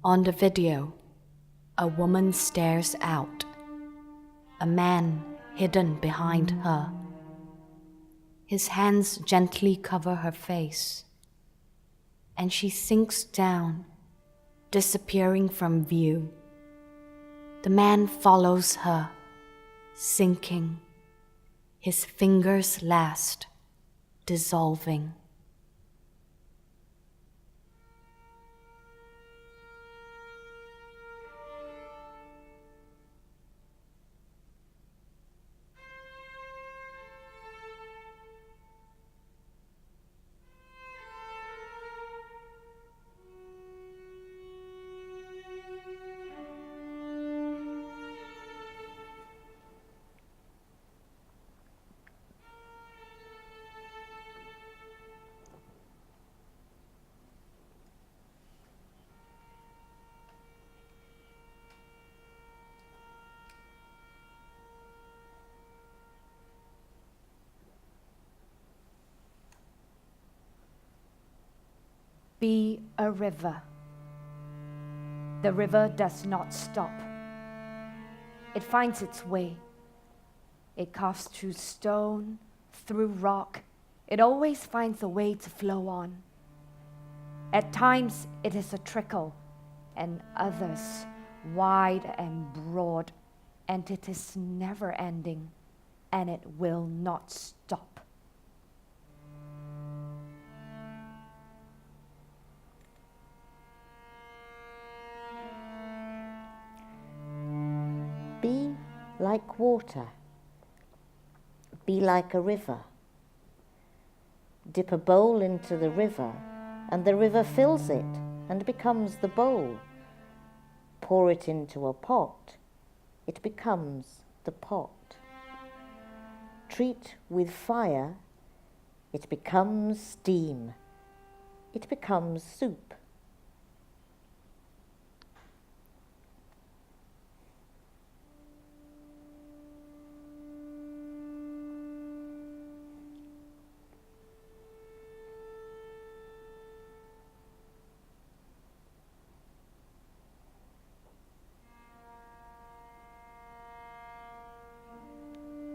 On the video, a woman stares out, a man hidden behind her. His hands gently cover her face, and she sinks down, disappearing from view. The man follows her, sinking, his fingers last, dissolving. Be a river. The river does not stop. It finds its way. It carves through stone, through rock. It always finds a way to flow on. At times it is a trickle, and others wide and broad, and it is never ending, and it will not stop. Be like water. Be like a river. Dip a bowl into the river, and the river fills it and becomes the bowl. Pour it into a pot, it becomes the pot. Treat with fire, it becomes steam. It becomes soup.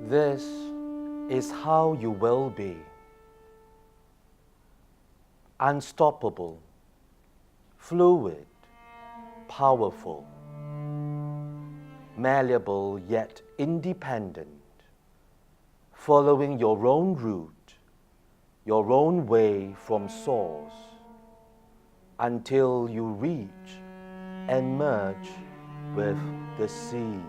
This is how you will be. Unstoppable, fluid, powerful, malleable yet independent, following your own route, your own way from source, until you reach and merge with the sea.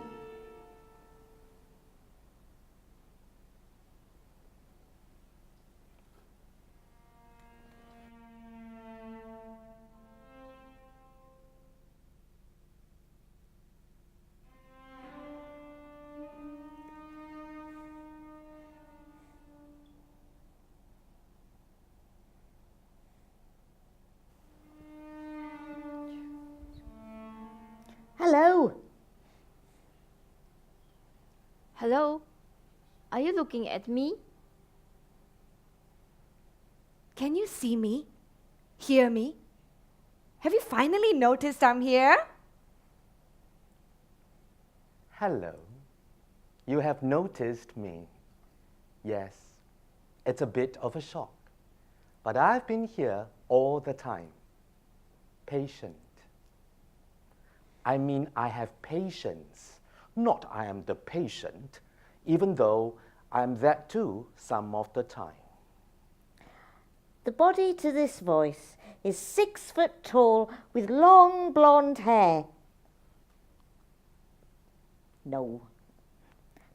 Hello. Hello? Are you looking at me? Can you see me? Hear me? Have you finally noticed I'm here? Hello. You have noticed me. Yes, it's a bit of a shock, but I've been here all the time. Patient. I mean, I have patience, not I am the patient, even though I am that too some of the time. The body to this voice is 6 foot tall with long blonde hair. No.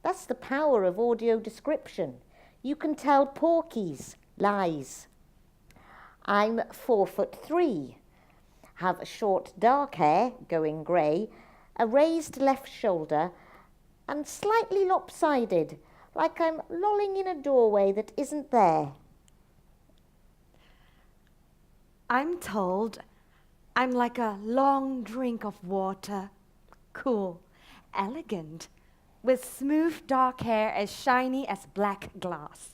That's the power of audio description. You can tell porkies lies. I'm 4'3", have short dark hair going grey, a raised left shoulder, and slightly lopsided, like I'm lolling in a doorway that isn't there. I'm told I'm like a long drink of water, cool, elegant, with smooth dark hair as shiny as black glass.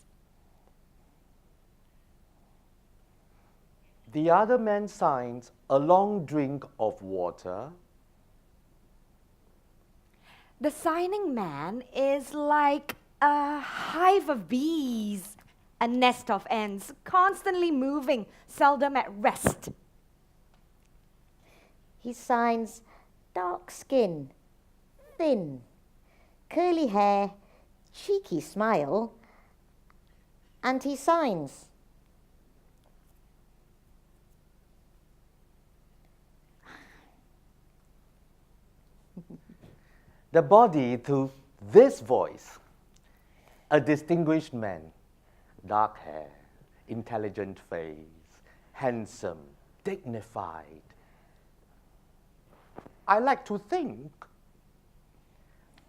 The other man signs a long drink of water. The signing man is like a hive of bees, a nest of ants, constantly moving, seldom at rest. He signs dark skin, thin, curly hair, cheeky smile, and he signs. The body to this voice, a distinguished man, dark hair, intelligent face, handsome, dignified. I like to think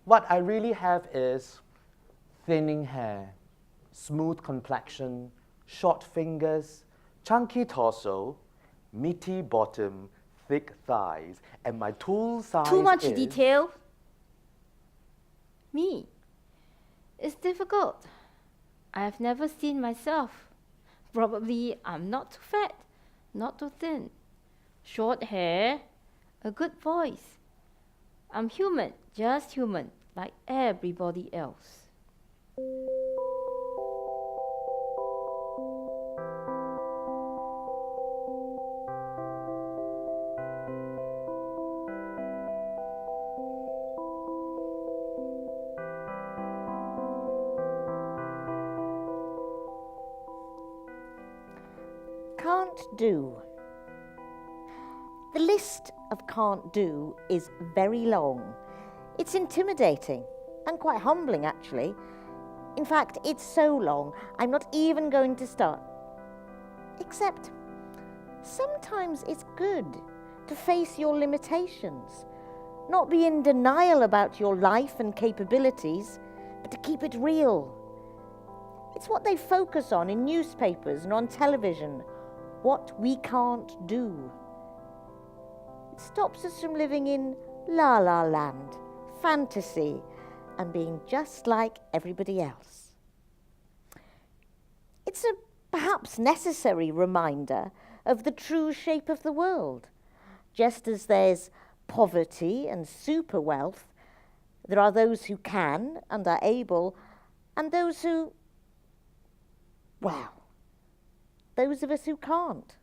what I really have is thinning hair, smooth complexion, short fingers, chunky torso, meaty bottom, thick thighs, and my tool size Too much is detail. Me. It's difficult. I have never seen myself. Probably I'm not too fat, not too thin. Short hair, a good voice. I'm human, just human, like everybody else. Can't do. The list of can't do is very long. It's intimidating and quite humbling, actually. In fact, it's so long, I'm not even going to start. Except, sometimes it's good to face your limitations, not be in denial about your life and capabilities, but to keep it real. It's what they focus on in newspapers and on television, what we can't do. It stops us from living in la la land, fantasy, and being just like everybody else. It's a perhaps necessary reminder of the true shape of the world. Just as there's poverty and super wealth, there are those who can and are able, and those who, well, those of us who can't.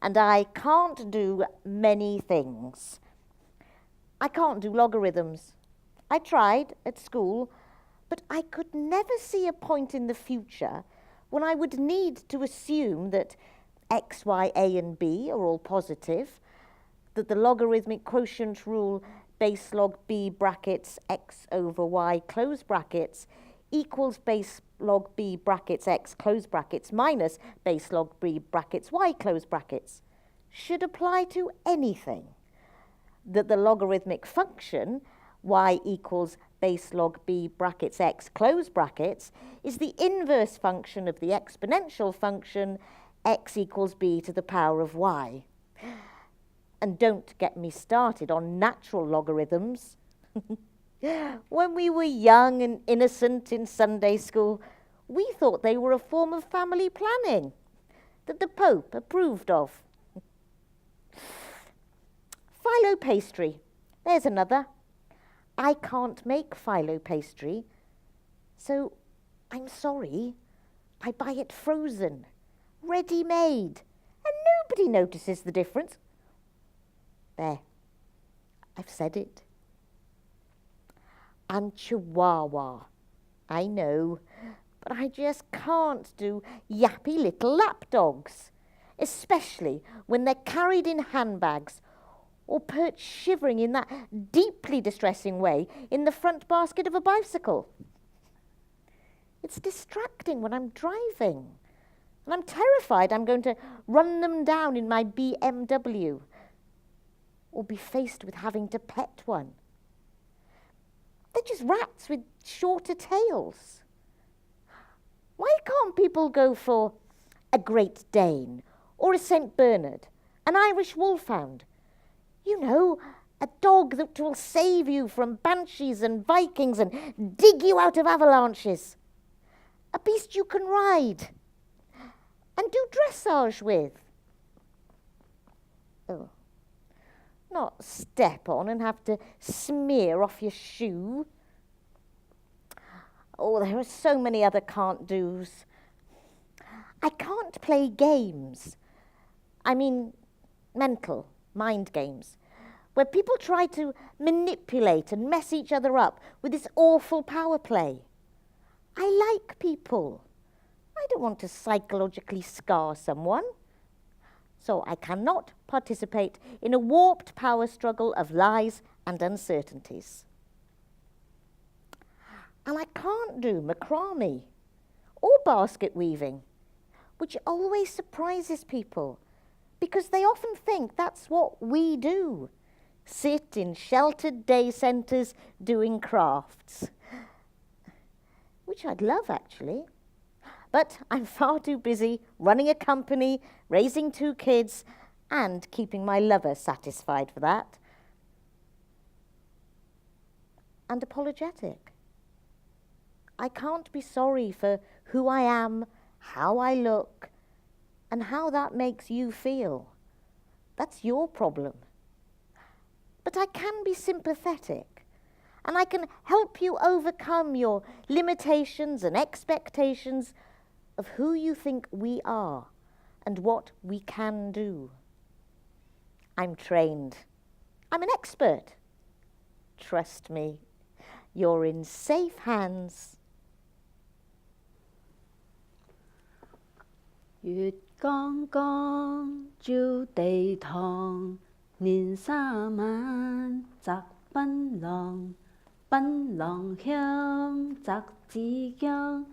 And I can't do many things. I can't do logarithms. I tried at school, but I could never see a point in the future when I would need to assume that x, y, a and b are all positive, that the logarithmic quotient rule base log b brackets x over y close brackets equals base log b brackets x close brackets minus base log b brackets y close brackets should apply to anything, that the logarithmic function y equals base log b brackets x close brackets is the inverse function of the exponential function x equals b to the power of y. And don't get me started on natural logarithms. When we were young and innocent in Sunday school, we thought they were a form of family planning that the Pope approved of. Phyllo pastry, there's another. I can't make phyllo pastry, so I'm sorry. I buy it frozen, ready-made, and nobody notices the difference. There, I've said it. And Chihuahua, I know, but I just can't do yappy little lapdogs, especially when they're carried in handbags or perched shivering in that deeply distressing way in the front basket of a bicycle. It's distracting when I'm driving, and I'm terrified I'm going to run them down in my BMW or be faced with having to pet one. They're just rats with shorter tails. Why can't people go for a Great Dane or a St. Bernard, an Irish Wolfhound? You know, a dog that will save you from banshees and Vikings and dig you out of avalanches. A beast you can ride and do dressage with. Oh. Not step on and have to smear off your shoe. Oh, there are so many other can't do's. I can't play games. I mean, mental, mind games, where people try to manipulate and mess each other up with this awful power play. I like people. I don't want to psychologically scar someone. So I cannot participate in a warped power struggle of lies and uncertainties. And I can't do macrame or basket weaving, which always surprises people because they often think that's what we do. Sit in sheltered day centres doing crafts, which I'd love actually. But I'm far too busy running a company, raising 2 kids, and keeping my lover satisfied for that. And apologetic. I can't be sorry for who I am, how I look, and how that makes you feel. That's your problem. But I can be sympathetic, and I can help you overcome your limitations and expectations of who you think we are and what we can do. I'm trained. I'm an expert. Trust me, you're in safe hands. 月光光照地堂，年三晚摘檳榔，檳榔香摘子薑，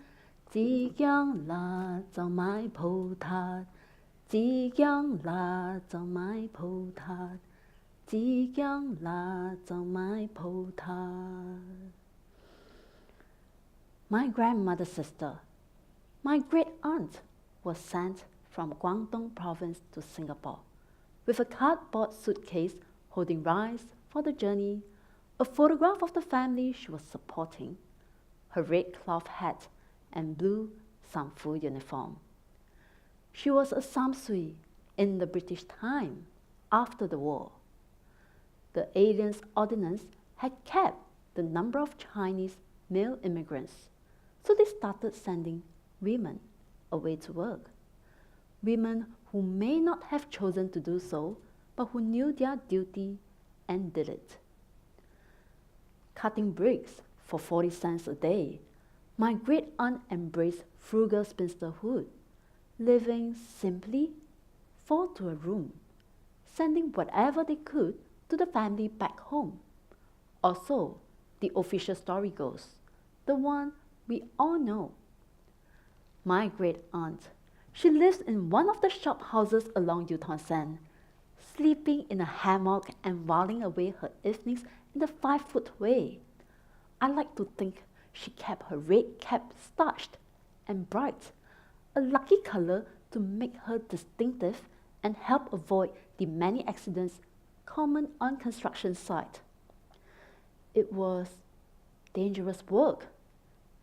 子薑辣就買葡撻，子薑辣就買葡撻，子薑辣就買葡撻。My grandmother's sister, my great aunt, was sent from Guangdong province to Singapore with a cardboard suitcase holding rice for the journey, a photograph of the family she was supporting, her red cloth hat and blue Samfu uniform. She was a Samsui in the British time after the war. The Aliens Ordinance had capped the number of Chinese male immigrants, so they started sending women away to work. Women who may not have chosen to do so, but who knew their duty and did it. Cutting bricks for 40 cents a day, my great aunt embraced frugal spinsterhood, living simply 4 to a room, sending whatever they could to the family back home. Or so the official story goes, the one we all know. My great aunt, she lives in one of the shop houses along Yuton-san, sleeping in a hammock and whiling away her evenings in the 5-foot way. I like to think she kept her red cap starched and bright, a lucky color to make her distinctive and help avoid the many accidents common on construction site. It was dangerous work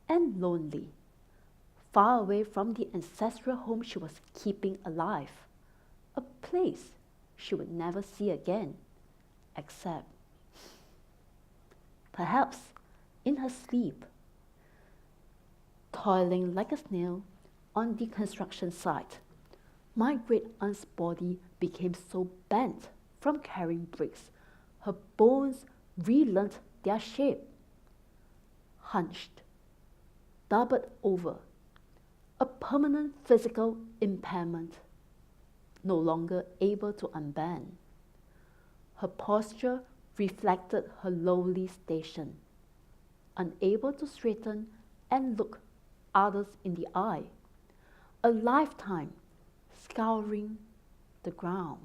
and lonely, far away from the ancestral home she was keeping alive, a place she would never see again, except perhaps in her sleep, toiling like a snail on the construction site. My great aunt's body became so bent from carrying bricks, her bones relearned their shape, hunched, doubled over, a permanent physical impairment, no longer able to unbend. Her posture reflected her lowly station, unable to straighten and look others in the eye, a lifetime scouring the ground.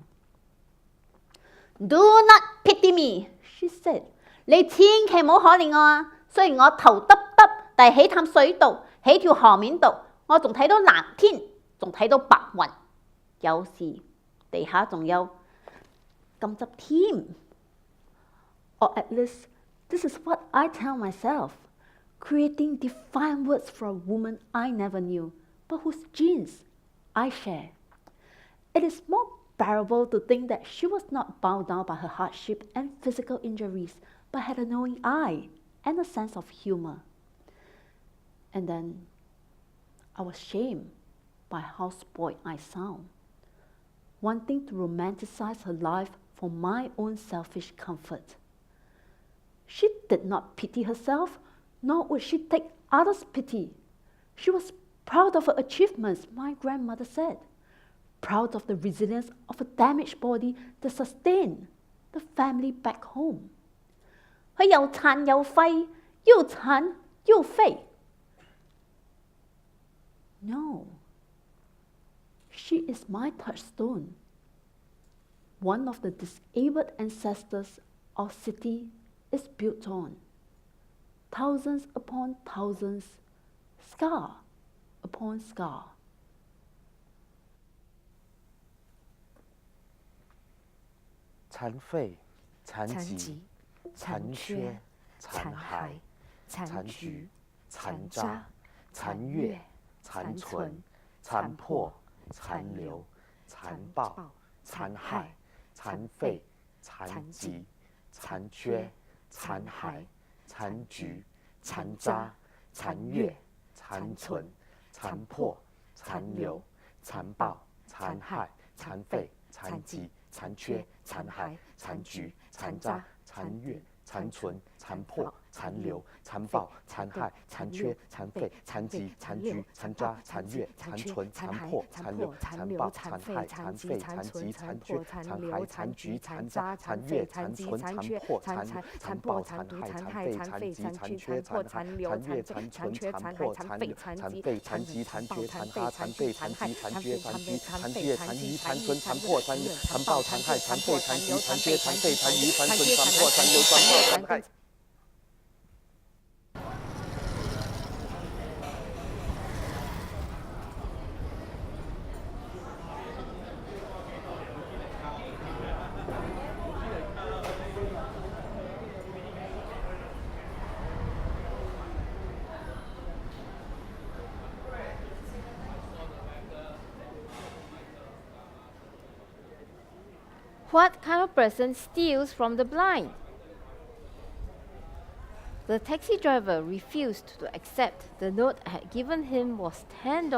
Do not pity me, she said. 你千祈唔好可憐我啊！雖然我頭耷耷，但係喺潭水度，喺條河面度，我仲睇到藍天，仲睇到白雲，有時地下仲有金汁添。Or at least, this is what I tell myself, creating defined words for a woman I never knew, but whose genes I share. It is more unbearable to think that she was not bound down by her hardship and physical injuries, but had a knowing eye and a sense of humor. And then I was shamed by how spoiled I sound, wanting to romanticize her life for my own selfish comfort. She did not pity herself, nor would she take others' pity. She was proud of her achievements, my grandmother said, proud of the resilience of a damaged body that sustained the family back home. 佢又殘又廢，又殘又廢。No, she is my touchstone, one of the disabled ancestors our city is built on. Thousands upon thousands, scar upon scar. 残废、残疾、残缺、残骸、残局、残渣、残月、残存、残破、残留、残暴、残害、残废、残疾、残缺、残骸、残局、残渣、残月、残存、残破、残留、残暴、残害、残废、残疾、残缺、残骸、残局、残渣、残月、残存、残破、残留、残暴、残害、残缺、残废、残疾、残局、残渣、残月、残存、残破、残留、残暴、残害、残废、残疾、残缺、残骸、残局、残渣、残月、残存、残破、残留、残暴、残害、残废、残疾、残缺、残骸、残月、残存、残破、残留、残废、残疾、残缺、残哈、残废、残疾、残缺、残局、残月、残余、残存、残破、残留、残暴、残害、残废、残疾、残缺、残废、残余、残存、残破、残留、残暴、残害。What kind of person steals from the blind? The taxi driver refused to accept the note I had given him was $10.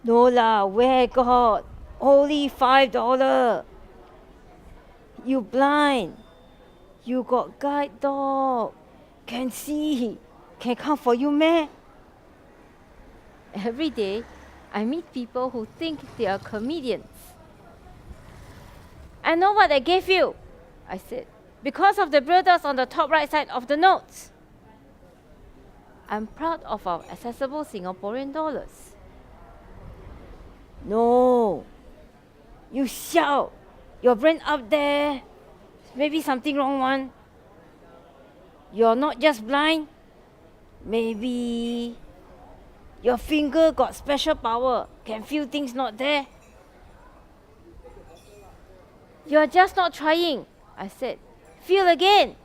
No lah, where got? Only $5. You blind. You got guide dog. Can see. Can come for you, meh? Every day, I meet people who think they are comedians. I know what I gave you, I said, because of the builders on the top right side of the notes. I'm proud of our accessible Singaporean dollars. No, you shout, your brain up there, maybe something wrong one. You're not just blind, maybe your finger got special power, can feel things not there. You're just not trying, I said. Feel again.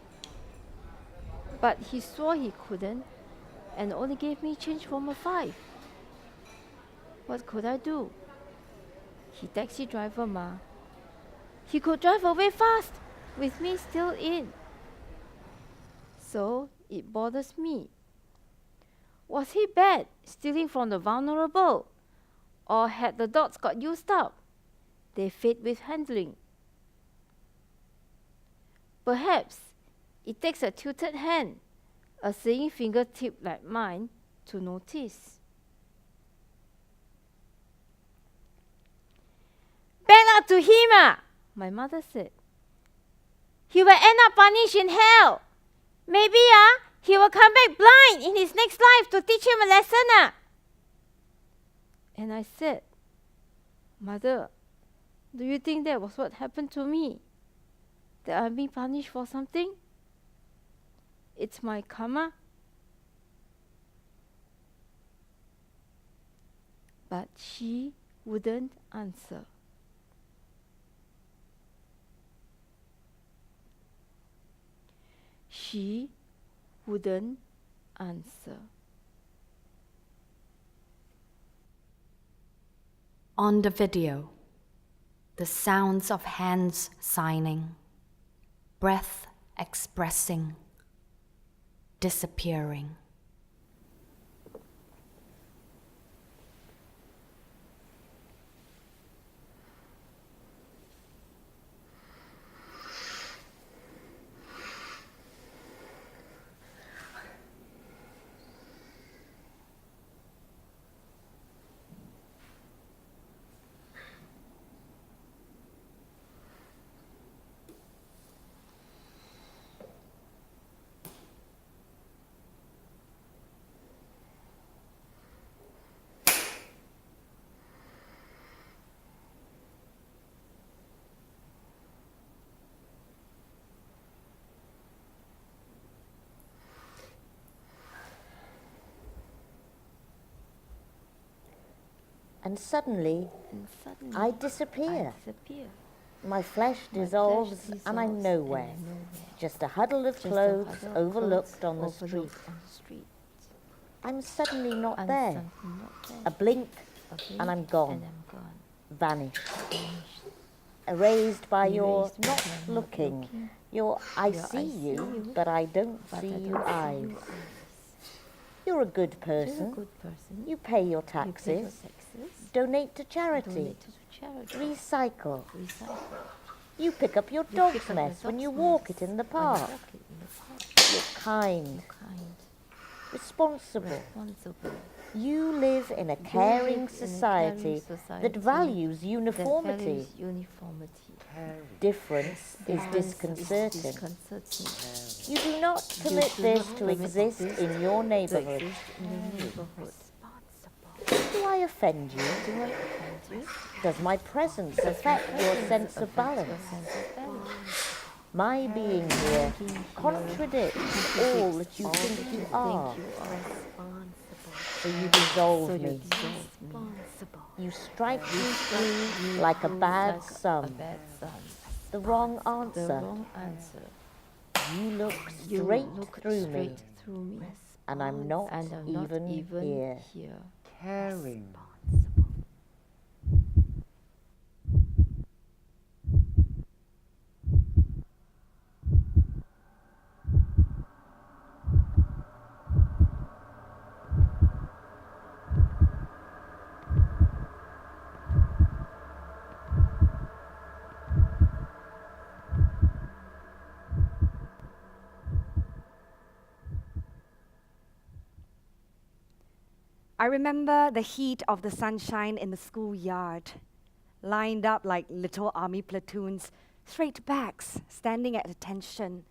But he swore he couldn't and only gave me change from a 5. What could I do? He taxi driver ma. He could drive away fast with me still in. So it bothers me. Was he bad stealing from the vulnerable? Or had the dots got used up? They fade with handling. Perhaps it takes a tilted hand, a seeing fingertip like mine, to notice. Bad luck to him, my mother said. He will end up punished in hell. Maybe he will come back blind in his next life to teach him a lesson. And I said, Mother, do you think that was what happened to me? That I'm being punished for something? It's my karma. But she wouldn't answer. She wouldn't answer. On the video, the sounds of hands signing, breath expressing, disappearing. And suddenly, I disappear. My flesh dissolves and I'm nowhere. Just a huddle of clothes overlooked on the street. I'm suddenly not there. A blink and I'm gone. Vanished. Erased by your not looking. Your I see you, but I don't see you eyes. You're a good person. You pay your taxes. Donate to charity. Recycle. You pick up your dog's mess when you walk it in the park. You're kind. Responsible. You live in a caring society that values uniformity. Difference is disconcerting. You do not permit this to exist in your neighborhood. Do I offend you? Does my presence affect your sense of balance? My being here contradicts all that you think you are. So you dissolve me. You strike me through like a bad sun. The wrong answer. You look straight through me, and I'm not even here. Caring. I remember the heat of the sunshine in the schoolyard, lined up like little army platoons, straight backs standing at attention,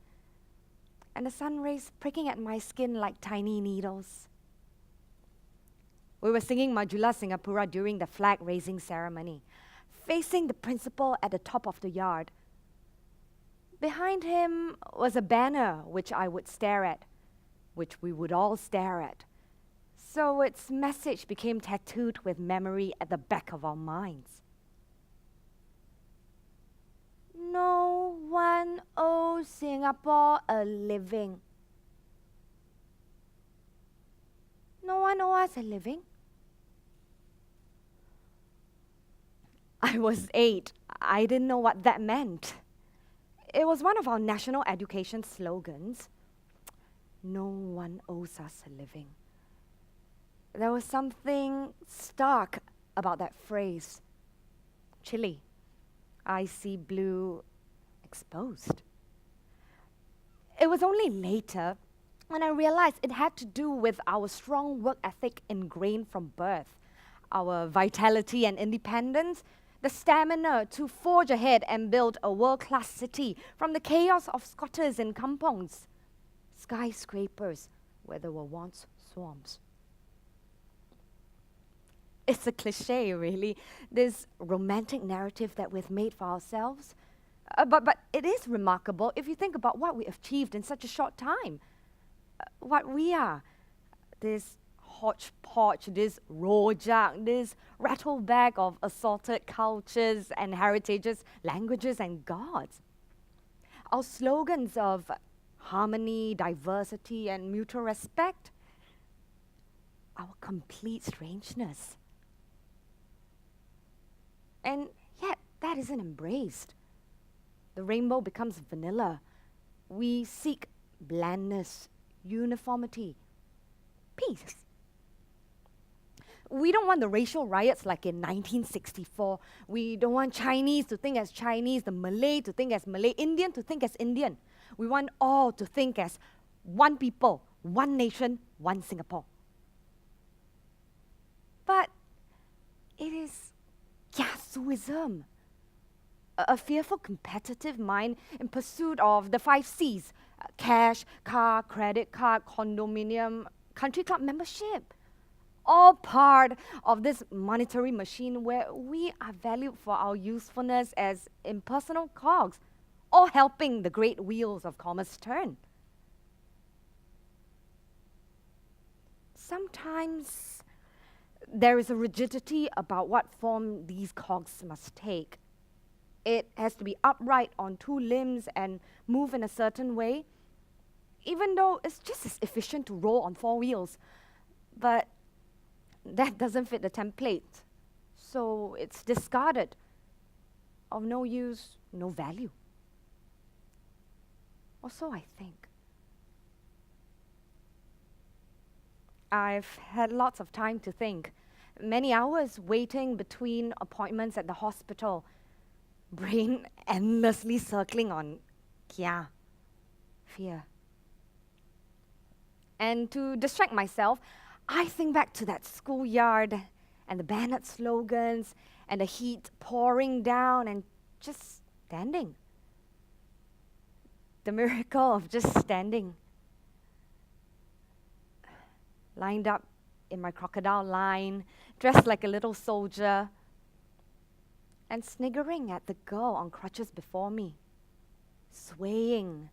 and the sun rays pricking at my skin like tiny needles. We were singing Majula Singapura during the flag-raising ceremony, facing the principal at the top of the yard. Behind him was a banner which I would stare at, which we would all stare at. So its message became tattooed with memory at the back of our minds. No one owes Singapore a living. No one owes us a living? I was 8. I didn't know what that meant. It was one of our national education slogans. No one owes us a living. There was something stark about that phrase. Chilly, icy blue, exposed. It was only later when I realized it had to do with our strong work ethic ingrained from birth, our vitality and independence, the stamina to forge ahead and build a world-class city from the chaos of squatters and kampongs, skyscrapers where there were once swamps. It's a cliche, really, this romantic narrative that we've made for ourselves. But it is remarkable if you think about what we achieved in such a short time. What we are, this hodgepodge, this rojak, this rattle bag of assorted cultures and heritages, languages and gods. Our slogans of harmony, diversity and mutual respect, our complete strangeness. And yet, that isn't embraced. The rainbow becomes vanilla. We seek blandness, uniformity, peace. We don't want the racial riots like in 1964. We don't want Chinese to think as Chinese, the Malay to think as Malay, Indian to think as Indian. We want all to think as one people, one nation, one Singapore. But it is Kiasuism, a fearful competitive mind in pursuit of the 5 C's, cash, car, credit card, condominium, country club membership. All part of this monetary machine where we are valued for our usefulness as impersonal cogs, all helping the great wheels of commerce turn. Sometimes there is a rigidity about what form these cogs must take. It has to be upright on 2 limbs and move in a certain way, even though it's just as efficient to roll on 4 wheels. But that doesn't fit the template, so it's discarded. Of no use, no value. Or so I think. I've had lots of time to think. Many hours waiting between appointments at the hospital. Brain endlessly circling on kia, fear. And to distract myself, I think back to that schoolyard and the banner slogans and the heat pouring down and just standing. The miracle of just standing. Lined up in my crocodile line, dressed like a little soldier, and sniggering at the girl on crutches before me, swaying,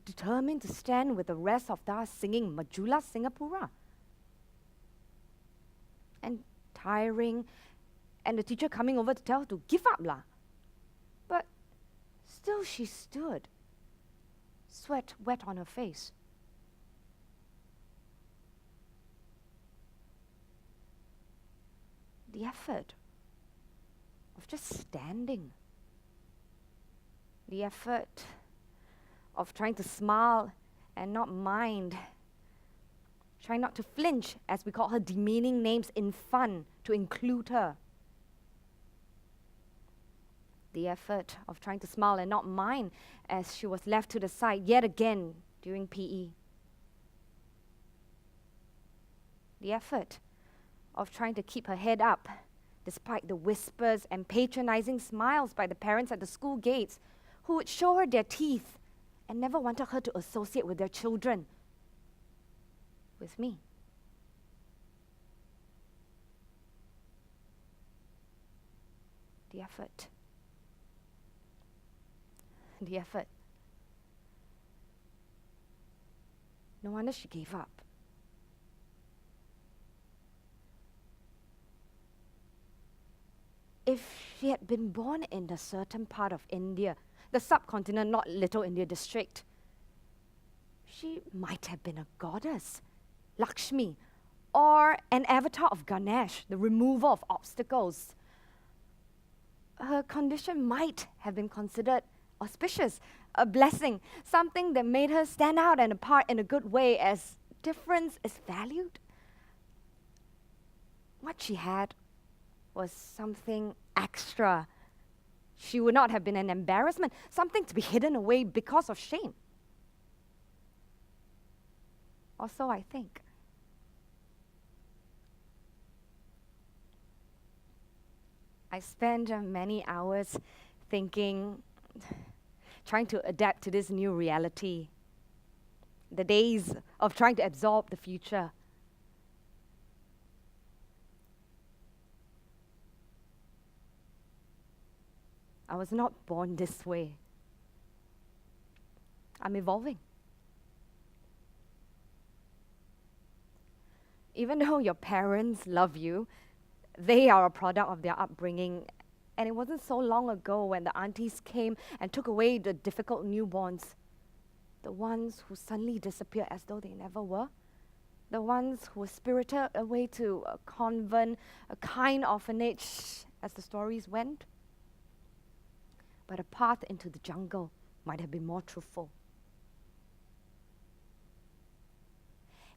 determined to stand with the rest of us singing Majula Singapura. And tiring, and the teacher coming over to tell her to give up lah. But still she stood, sweat wet on her face. The effort of just standing. The effort of trying to smile and not mind. Trying not to flinch as we call her demeaning names in fun to include her. The effort of trying to smile and not mind as she was left to the side yet again during PE. The effort of trying to keep her head up despite the whispers and patronizing smiles by the parents at the school gates who would show her their teeth and never wanted her to associate with their children. With me. The effort. The effort. No wonder she gave up. If she had been born in a certain part of India, the subcontinent, not Little India district, she might have been a goddess, Lakshmi, or an avatar of Ganesh, the remover of obstacles. Her condition might have been considered auspicious, a blessing, something that made her stand out and apart in a good way as difference is valued. What she had was something extra. She would not have been an embarrassment, something to be hidden away because of shame. Or so I think. I spent many hours thinking, trying to adapt to this new reality. The days of trying to absorb the future. I was not born this way. I'm evolving. Even though your parents love you, they are a product of their upbringing. And it wasn't so long ago when the aunties came and took away the difficult newborns. The ones who suddenly disappeared as though they never were. The ones who were spirited away to a convent, a kind orphanage, as the stories went. But a path into the jungle might have been more truthful.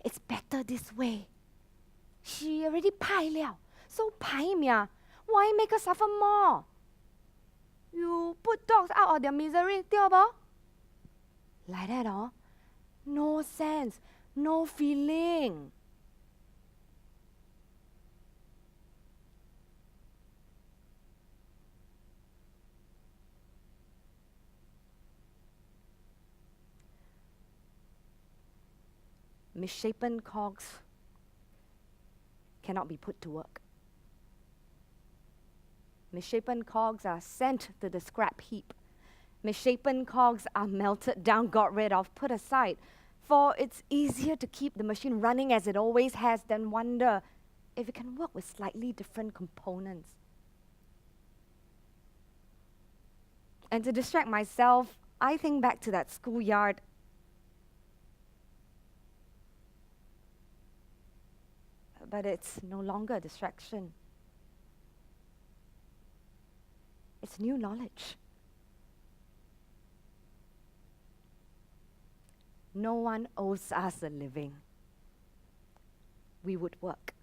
It's better this way. She already 派了, so 排命. Why make her suffer more? You put dogs out of their misery, 对不? Like that, oh? No sense, no feeling. Misshapen cogs cannot be put to work. Misshapen cogs are sent to the scrap heap. Misshapen cogs are melted down, got rid of, put aside. For it's easier to keep the machine running as it always has than wonder if it can work with slightly different components. And to distract myself, I think back to that schoolyard. But it's no longer a distraction. It's new knowledge. No one owes us a living. We would work,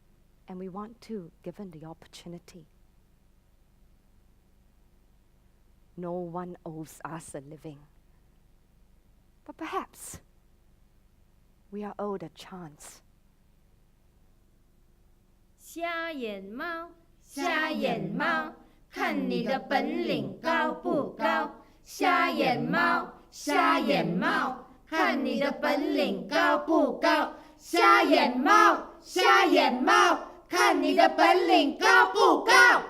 and we want to, given the opportunity. No one owes us a living. But perhaps we are owed a chance. 瞎眼猫，瞎眼猫，看你的本领高不高？瞎眼猫，瞎眼猫，看你的本领高不高？瞎眼猫，瞎眼猫，看你的本领高不高？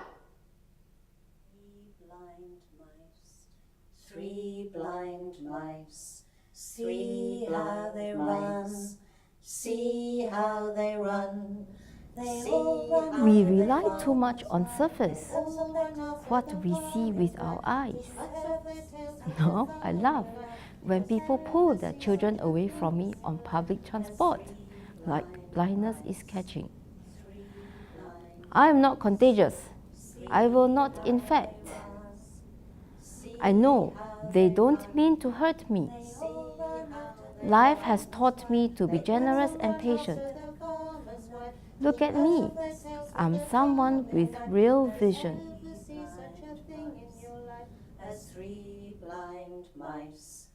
Three blind mice, see how they run, see how they run. We rely too much on surface, what we see with our eyes. Now I laugh when people pull their children away from me on public transport, like blindness is catching. I am not contagious. I will not infect. I know they don't mean to hurt me. Life has taught me to be generous and patient. Look at me. I'm someone with real vision. Three blind mice,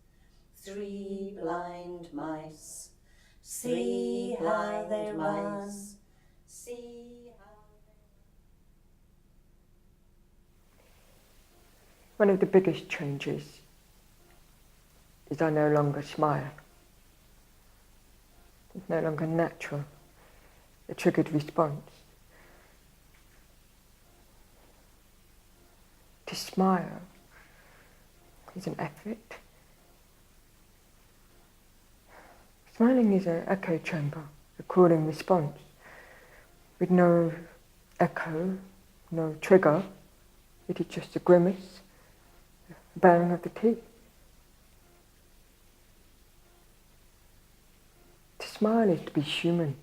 three blind mice, see how they run, see how they run. One of the biggest changes is I no longer smile. It's no longer natural, a triggered response. To smile is an effort. Smiling is an echo chamber, a calling response, with no echo, no trigger. It is just a grimace, a baring of the teeth. To smile is to be human.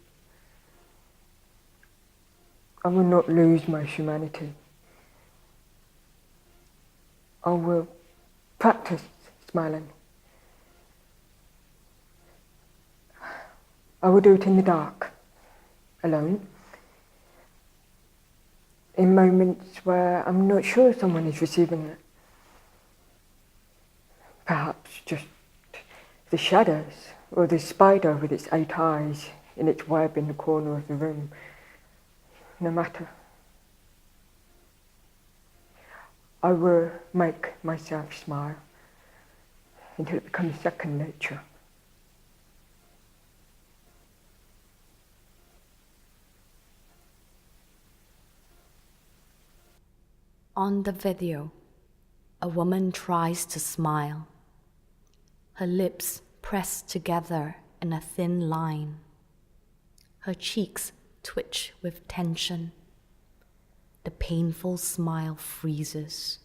I will not lose my humanity. I will practice smiling. I will do it in the dark, alone, in moments where I'm not sure someone is receiving it. Perhaps just the shadows, or the spider with its 8 eyes in its web in the corner of the room. No matter. I will make myself smile until it becomes second nature. On the video, a woman tries to smile. Her lips pressed together in a thin line. Her cheeks twitch with tension. The painful smile freezes.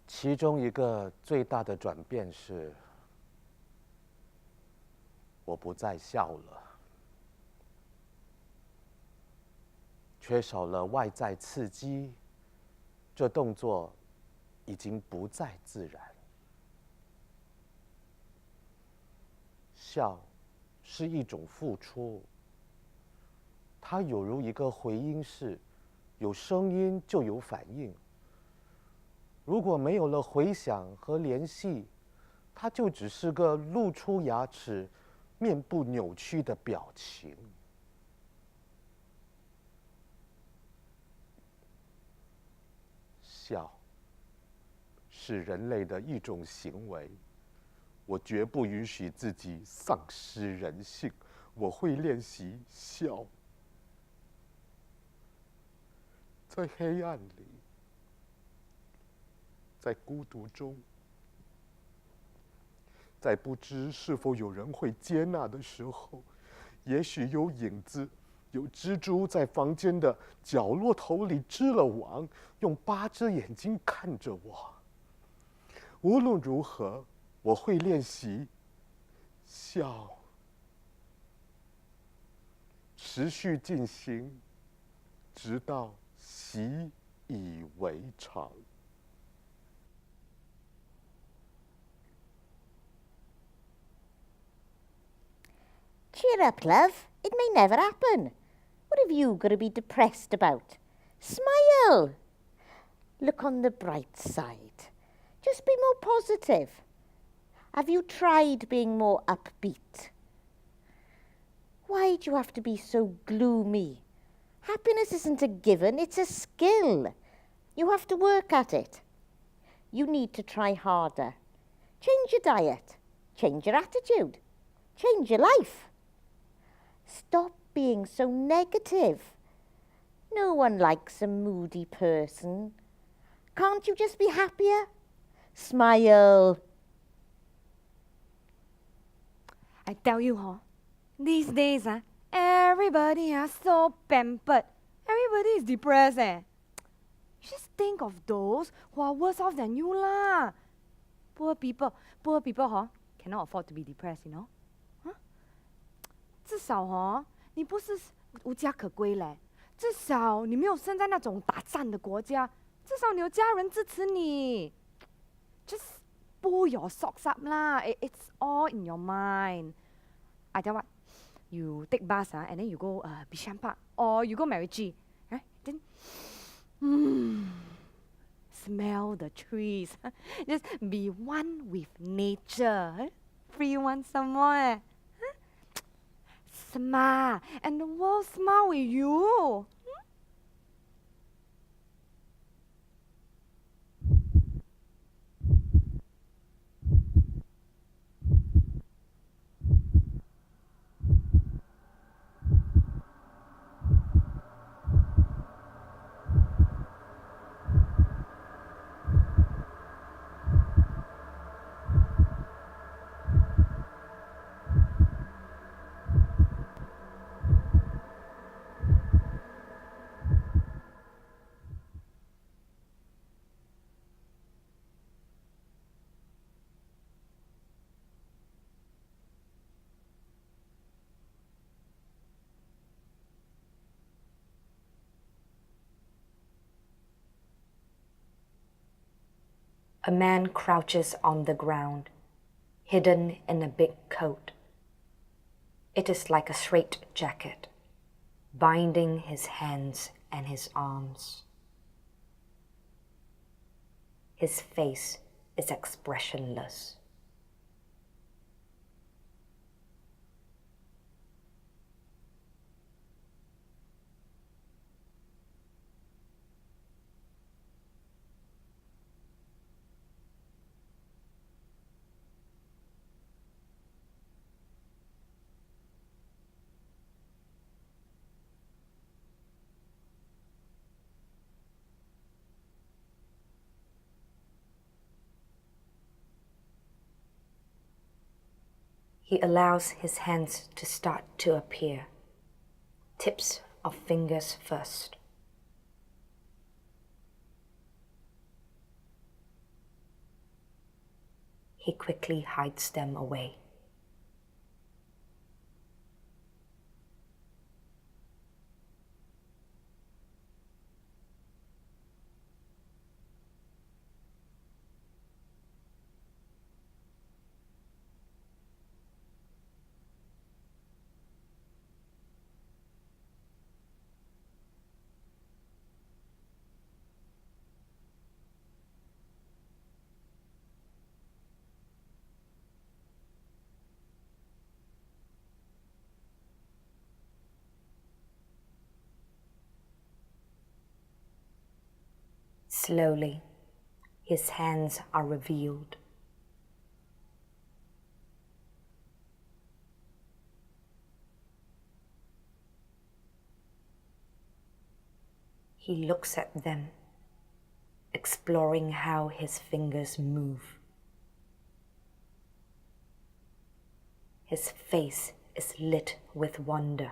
其中一个最大的转变是，我不再笑了。缺少了外在刺激，这动作已经不再自然。笑是一种付出，它有如一个回音室，有声音就有反应。如果没有了回响和联系，它就只是个露出牙齿、面部扭曲的表情。笑是人类的一种行为，我绝不允许自己丧失人性，我会练习笑。在黑暗里，在孤独中，在不知是否有人会接纳的时候，也许有影子，有蜘蛛在房间的角落头里织了网，用8只眼睛看着我。无论如何，我会练习笑，持续进行，直到习以为常。Cheer up, love. It may never happen. What have you got to be depressed about? Smile. Look on the bright side. Just be more positive. Have you tried being more upbeat? Why do you have to be so gloomy? Happiness isn't a given, it's a skill. You have to work at it. You need to try harder. Change your diet. Change your attitude. Change your life. Stop being so negative. No one likes a moody person. Can't you just be happier? Smile. I tell you, these days, everybody are so pampered. Everybody is depressed, You just think of those who are worse off than you lah. Poor people, cannot afford to be depressed, you know. 至少你不是无家可归嘞，至少你没有生在那种打仗的国家，至少你有家人支持你。Just pull your socks up lah. It's all in your mind. I tell you what, you take bus and then you go Bishan Park or you go Macritchie, right? Then smell the trees. Just be one with nature. Free one some more. Smile, and the world smile with you. A man crouches on the ground, hidden in a big coat. It is like a straitjacket, binding his hands and his arms. His face is expressionless. He allows his hands to start to appear, tips of fingers first. He quickly hides them away. Slowly, his hands are revealed. He looks at them, exploring how his fingers move. His face is lit with wonder.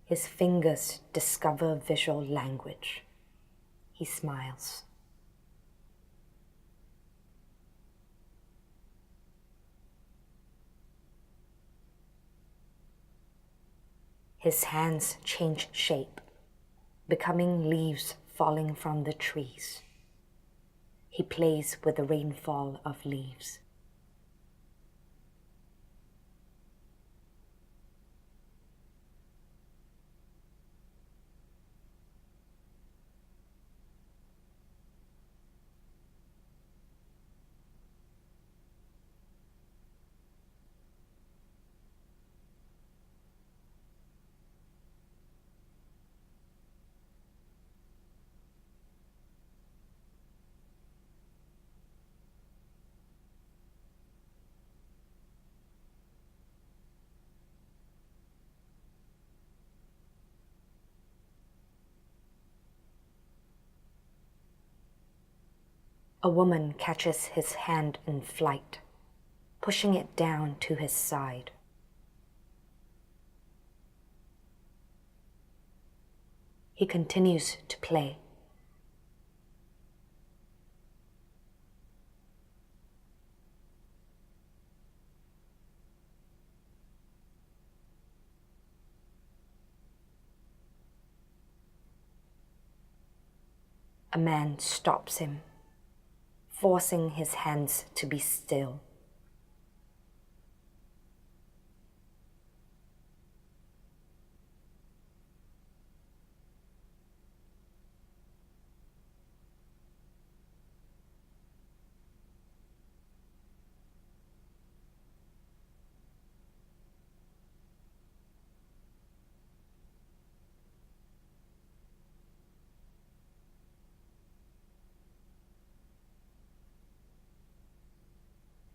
His fingers discover visual language. He smiles. His hands change shape, becoming leaves falling from the trees. He plays with the rainfall of leaves. A woman catches his hand in flight, pushing it down to his side. He continues to play. A man stops him, forcing his hands to be still.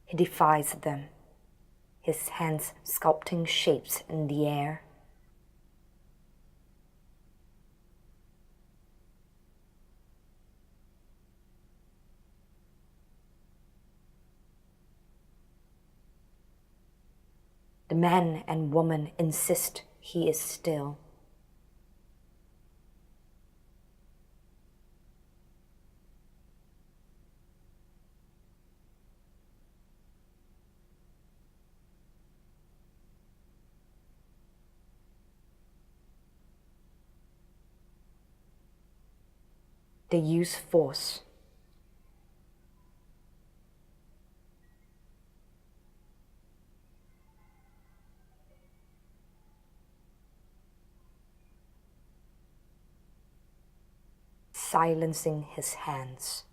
He defies them, his hands sculpting shapes in the air. man and woman insist he is still. They use force. Silencing his hands.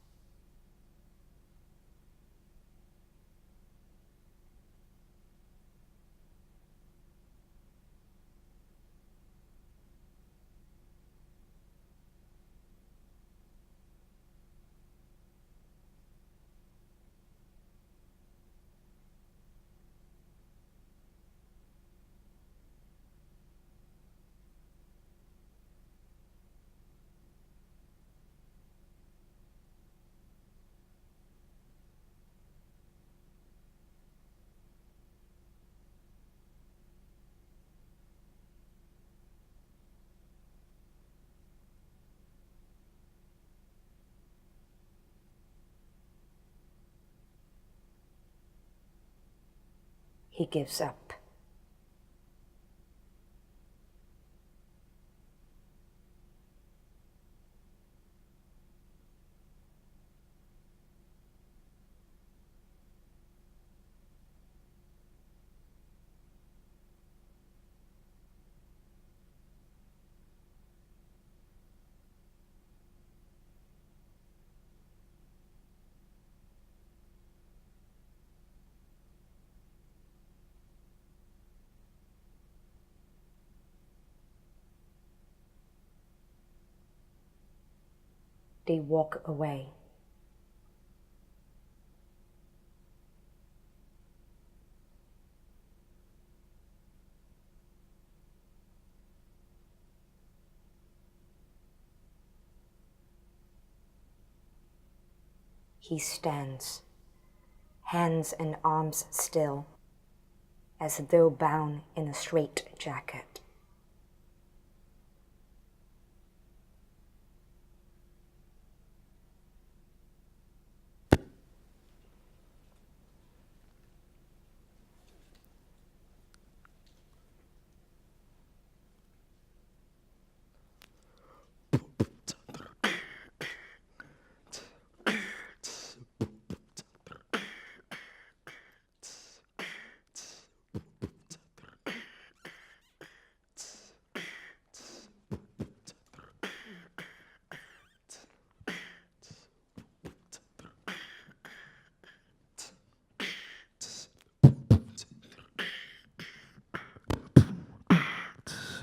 He gives up. They walk away. He stands, hands and arms still, as though bound in a straitjacket.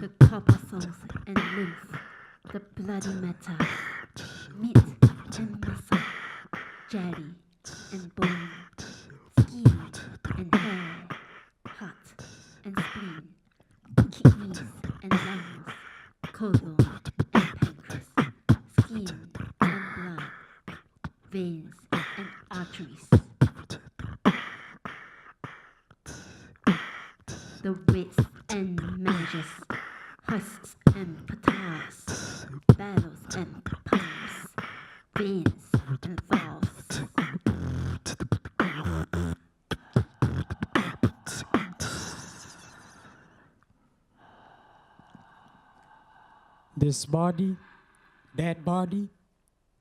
The corpuscles and lymph, the bloody matter, meat and muscle, jelly and bone, skin and hair, heart and spleen, kidneys and lungs, colon and pancreas, skin and blood, veins and arteries. The weights and measures, husks and petals, bellows and pumps, veins and valves. This body, that body,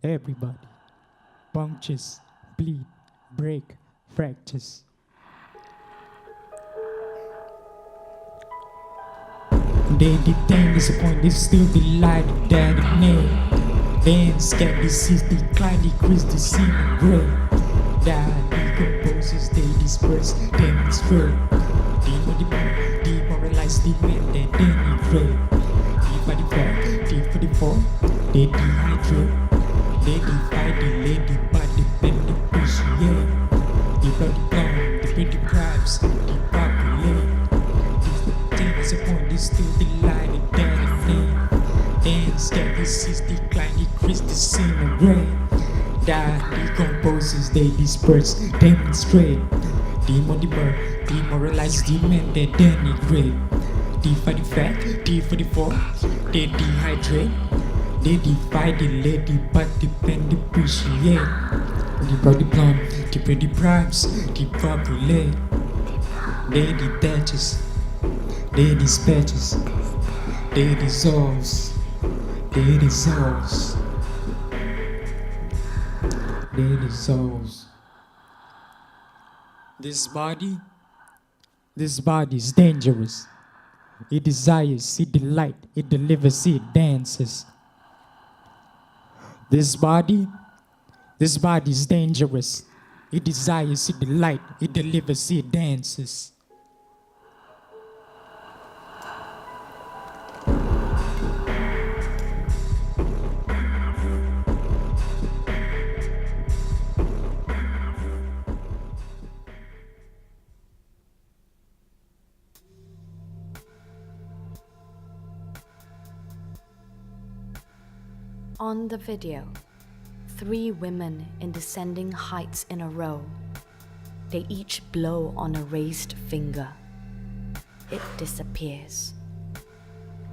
everybody. Punctures, bleed, break, fractures. They detain, disappoint, they still delight that it name. Veins get disease, decline, decrease, the semen gray. Die, decomposes, they disperse, demonstrate. Demoralize, demit, they denigrate. D44, they dehydrate. They divide, delay, depend, depreciate. Develop, they deprives, depopulate. Disappoint, is still the light of that name. Ends get disease, decline, decrease, the semen gray. Die, decomposes, they disperse, demonstrate. Demonomer, demoralize, demand, they denigrate. D for the fat, D for the fork, they dehydrate. They divide the lady, but depend depreciate. The body plum, the pretty primes, the populate. They detaches, they dispatches, they dissolves, they dissolves, they dissolves. This body is dangerous. It desires, it delights, it delivers, it dances. This body is dangerous. It desires, it delights, it delivers, it dances. On the video, 3 women in descending heights in a row. They each blow on a raised finger. It disappears.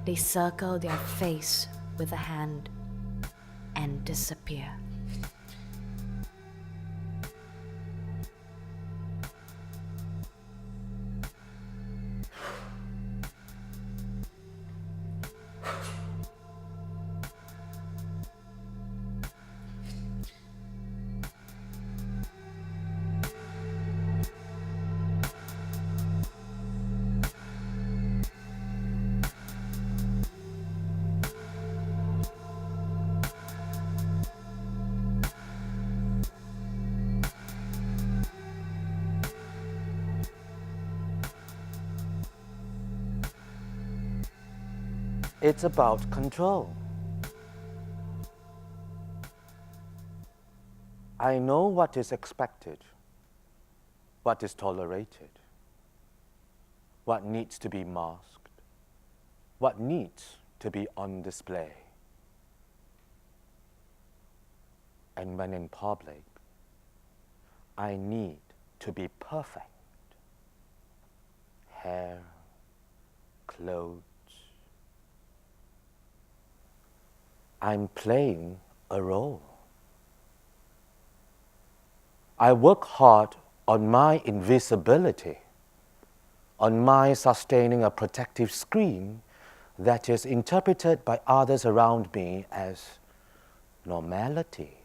They circle their face with a hand and disappear. It's about control. I know what is expected, what is tolerated, what needs to be masked, what needs to be on display. And when in public, I need to be perfect. Hair, clothes. I'm playing a role. I work hard on my invisibility, on my sustaining a protective screen that is interpreted by others around me as normality.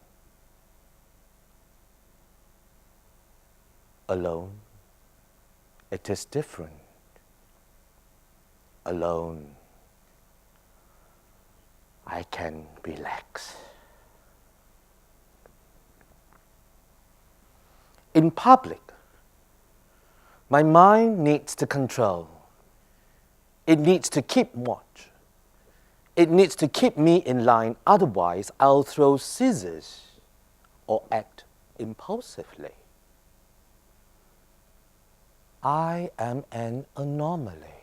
Alone, it is different. Alone, I can relax. In public, my mind needs to control. It needs to keep watch. It needs to keep me in line, otherwise I'll throw scissors or act impulsively. I am an anomaly,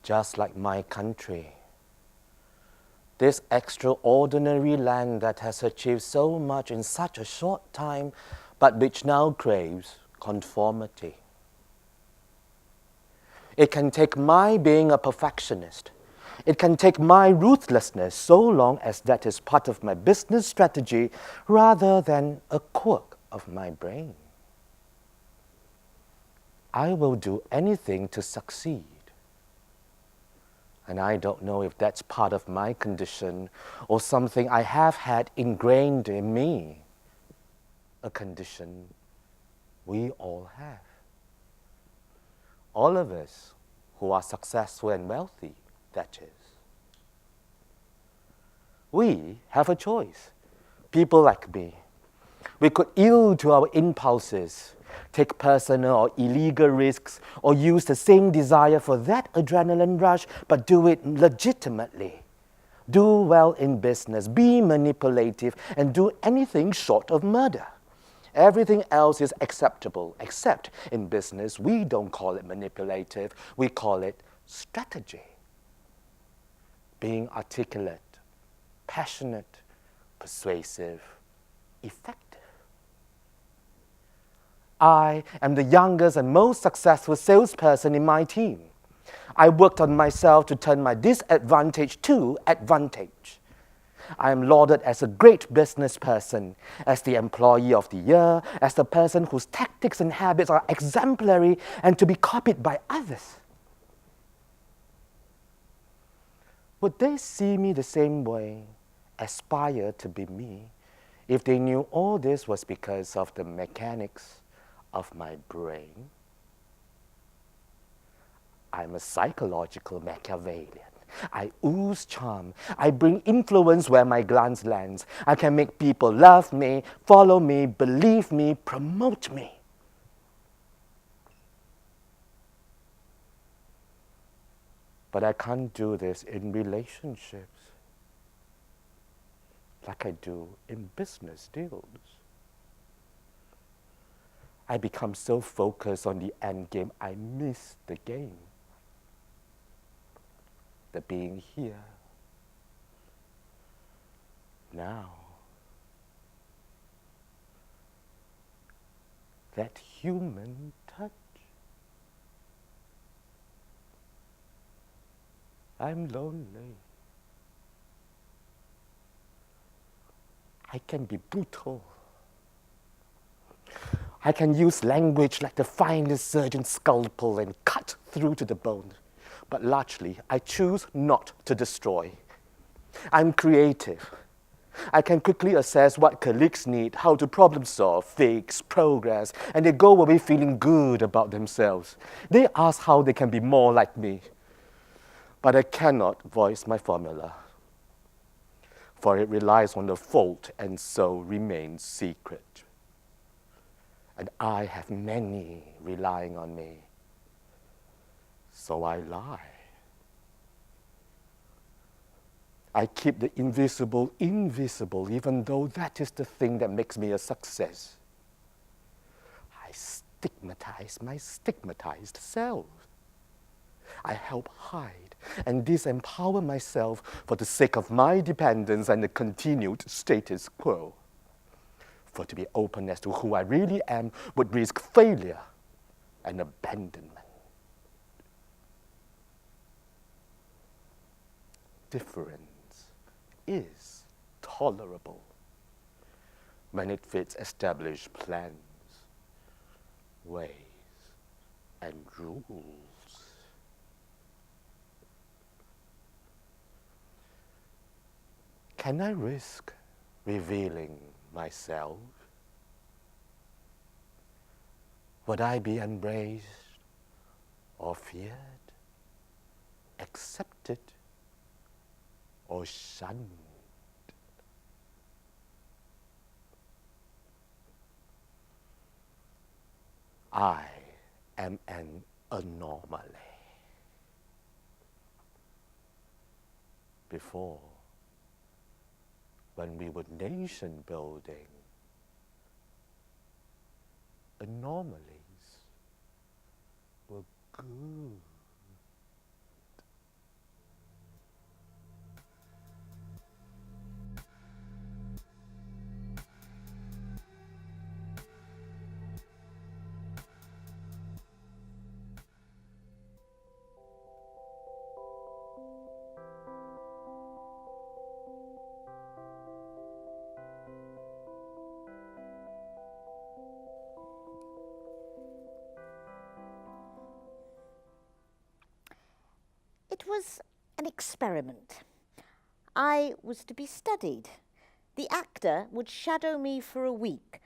just like my country. This extraordinary land that has achieved so much in such a short time, but which now craves conformity. It can take my being a perfectionist. It can take my ruthlessness, so long as that is part of my business strategy rather than a quirk of my brain. I will do anything to succeed. And I don't know if that's part of my condition or something I have had ingrained in me, a condition we all have. All of us who are successful and wealthy, that is. We have a choice. People like me. We could yield to our impulses, take personal or illegal risks, or use the same desire for that adrenaline rush, but do it legitimately. Do well in business, be manipulative, and do anything short of murder. Everything else is acceptable, except in business, we don't call it manipulative, we call it strategy. Being articulate, passionate, persuasive, effective. I am the youngest and most successful salesperson in my team. I worked on myself to turn my disadvantage to advantage. I am lauded as a great business person, as the employee of the year, as the person whose tactics and habits are exemplary and to be copied by others. Would they see me the same way, aspire to be me, if they knew all this was because of the mechanics of my brain? I'm a psychological Machiavellian. I ooze charm. I bring influence where my glance lands. I can make people love me, follow me, believe me, promote me. But I can't do this in relationships like I do in business deals. I become so focused on the end game, I miss the game. The being here, now. That human touch. I'm lonely. I can be brutal. I can use language like the finest surgeon's scalpel and cut through to the bone. But largely, I choose not to destroy. I'm creative. I can quickly assess what colleagues need, how to problem solve, fix, progress, and they go away feeling good about themselves. They ask how they can be more like me. But I cannot voice my formula, for it relies on the fault and so remains secret. And I have many relying on me. So I lie. I keep the invisible invisible, even though that is the thing that makes me a success. I stigmatize my stigmatized self. I help hide and disempower myself for the sake of my dependence and the continued status quo. For to be open as to who I really am would risk failure and abandonment. Difference is tolerable when it fits established plans, ways, and rules. Can I risk revealing myself? Would I be embraced or feared, accepted or shunned? I am an anomaly. Before, when we were nation building, anomalies were good. It was an experiment. I was to be studied. The actor would shadow me for a week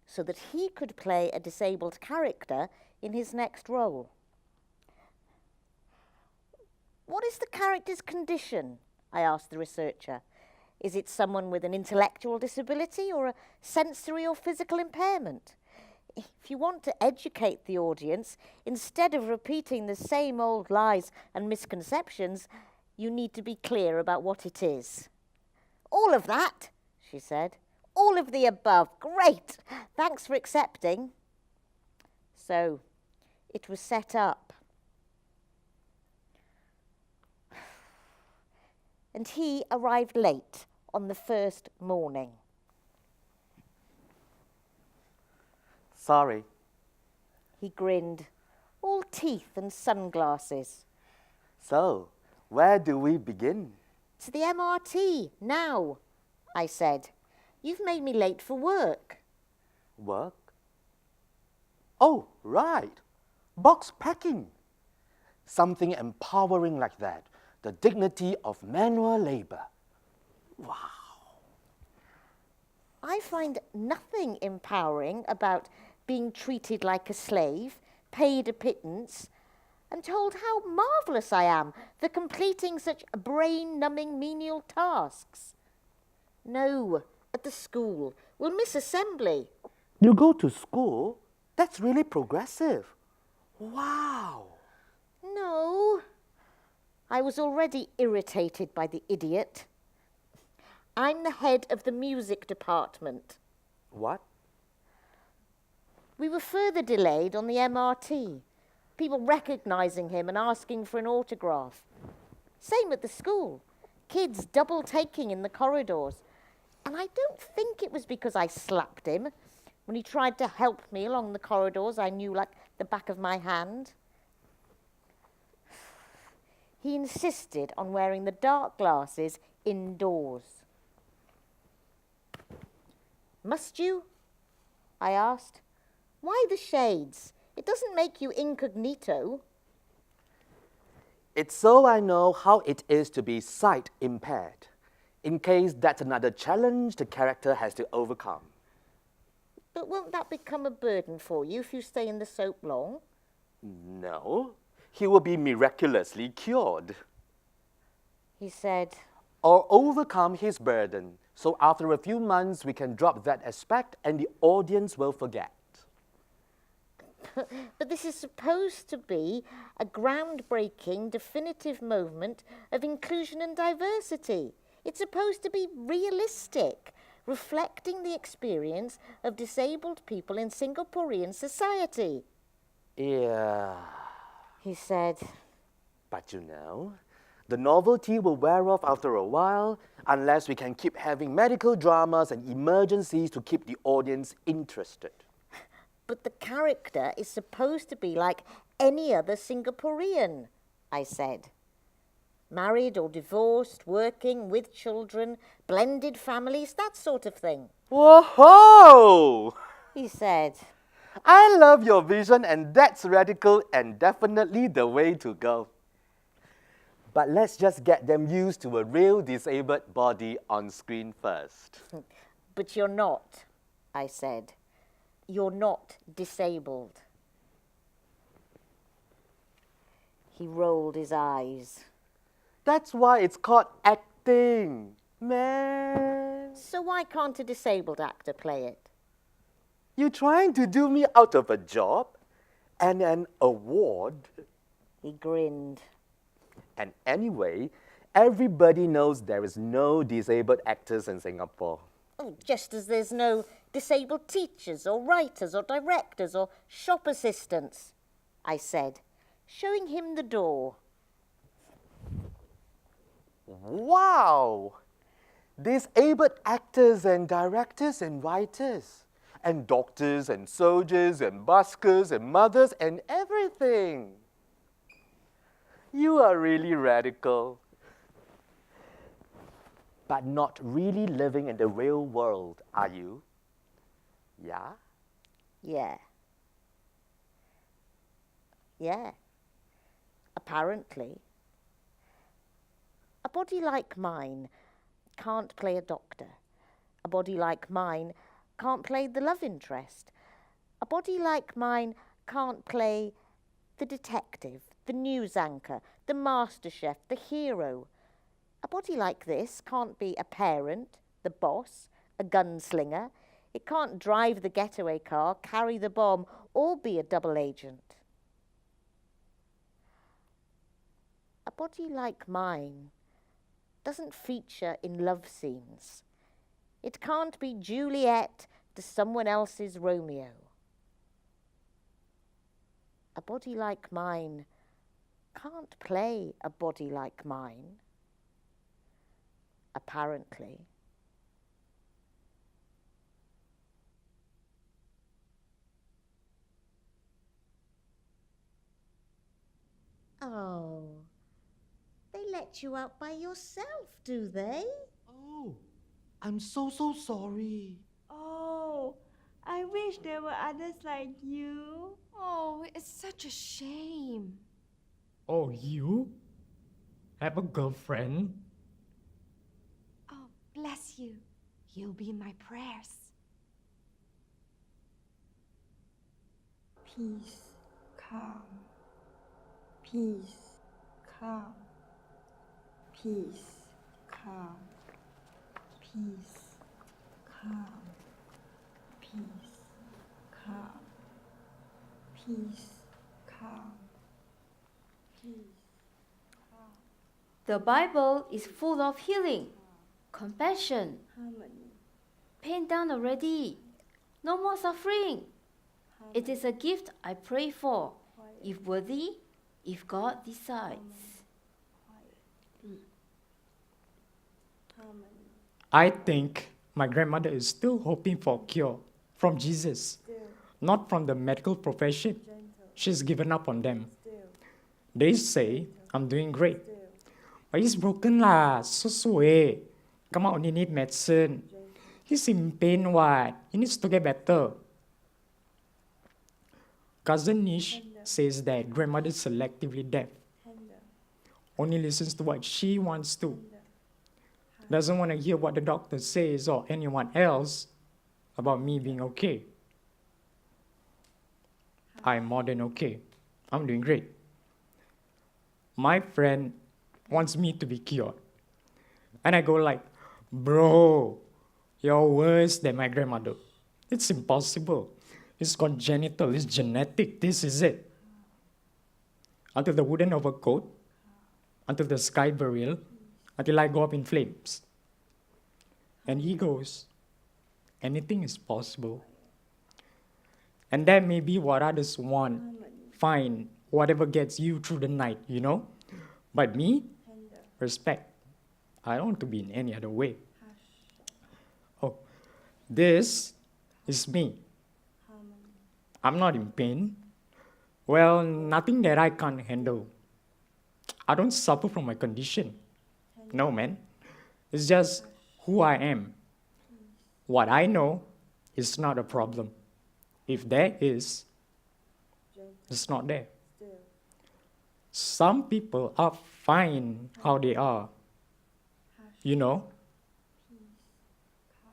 so that he could play a disabled character in his next role. What is the character's condition? I asked the researcher. Is it someone with an intellectual disability or a sensory or physical impairment? If you want to educate the audience, instead of repeating the same old lies and misconceptions, you need to be clear about what it is. All of that, she said. All of the above. Great. Thanks for accepting. So, it was set up. And he arrived late on the first morning. Sorry, He grinned, all teeth and sunglasses. So, where do we begin? To the MRT, now, I said. You've made me late for work. Work? Oh, right. Box packing. Something empowering like that. The dignity of manual labor. Wow. I find nothing empowering about being treated like a slave, paid a pittance, and told how marvellous I am for completing such brain-numbing menial tasks. No, at the school. We'll miss assembly. You go to school? That's really progressive. Wow. No. I was already irritated by the idiot. I'm the head of the music department. What? We were further delayed on the MRT. People recognising him and asking for an autograph. Same at the school. Kids double-taking in the corridors. And I don't think it was because I slapped him. When he tried to help me along the corridors, I knew like the back of my hand. He insisted on wearing the dark glasses indoors. Must you? I asked. Why the shades? It doesn't make you incognito. It's so I know how it is to be sight impaired, in case that's another challenge the character has to overcome. But won't that become a burden for you if you stay in the soap long? No, he will be miraculously cured. He said, Or overcome his burden, so after a few months we can drop that aspect and the audience will forget. but this is supposed to be a groundbreaking, definitive moment of inclusion and diversity. It's supposed to be realistic, reflecting the experience of disabled people in Singaporean society. Yeah. He said, But you know, the novelty will wear off after a while unless we can keep having medical dramas and emergencies to keep the audience interested. but the character is supposed to be like any other Singaporean, I said. Married or divorced, working, with children, blended families, that sort of thing. Whoa! He said, I love your vision and that's radical and definitely the way to go. But let's just get them used to a real disabled body on screen first. But you're not, I said. You're not disabled. He rolled his eyes. That's why it's called acting, man. So why can't a disabled actor play it? You trying to do me out of a job and an award? He grinned. And anyway, everybody knows there is no disabled actors in Singapore. Oh, just as there's no disabled teachers or writers or directors or shop assistants, I said, showing him the door. Wow! Disabled actors and directors and writers, and doctors and soldiers and buskers and mothers and everything. You are really radical. But not really living in the real world, are you? Yeah? Yeah. Yeah. Apparently. A body like mine can't play a doctor. A body like mine can't play the love interest. A body like mine can't play the detective, the news anchor, the master chef, the hero. A body like this can't be a parent, the boss, a gunslinger. It can't drive the getaway car, carry the bomb, or be a double agent. A body like mine doesn't feature in love scenes. It can't be Juliet to someone else's Romeo. A body like mine can't play a body like mine. Apparently. Oh, they let you out by yourself, do they? Oh, I'm so sorry. Oh, I wish there were others like you. Oh, it's such a shame. Oh, you? Have a girlfriend? Oh, bless you. You'll be in my prayers. Peace, calm. Peace, calm. Peace, calm. Peace, calm. Peace, calm. Peace, calm. Peace, calm. The Bible is full of healing, compassion. Harmony. Pain done already. No more suffering. It is a gift I pray for, if worthy, if God decides. Harmony. I think my grandmother is still hoping for a cure from Jesus, not from the medical profession. She's given up on them. They say I'm doing great. But he's broken lah, so sway. Come out, only need medicine. He's in pain, what? He needs to get better. Cousin Nish says that grandmother is selectively deaf. Only listens to what she wants to. Doesn't want to hear what the doctor says or anyone else about me being okay. I'm more than okay. I'm doing great. My friend wants me to be cured. And I go like, bro, you're worse than my grandmother. It's impossible. It's congenital, it's genetic, this is it. Until the wooden overcoat, until the sky burial, until I go up in flames. And he goes, anything is possible. And that may be what others want. Fine, whatever gets you through the night, you know? But me, respect. I don't want to be in any other way. Oh, this is me. I'm not in pain. Well, nothing that I can't handle. I don't suffer from my condition. No, man. It's just who I am. What I know is not a problem. If there is, it's not there. Some people are fine how they are. You know?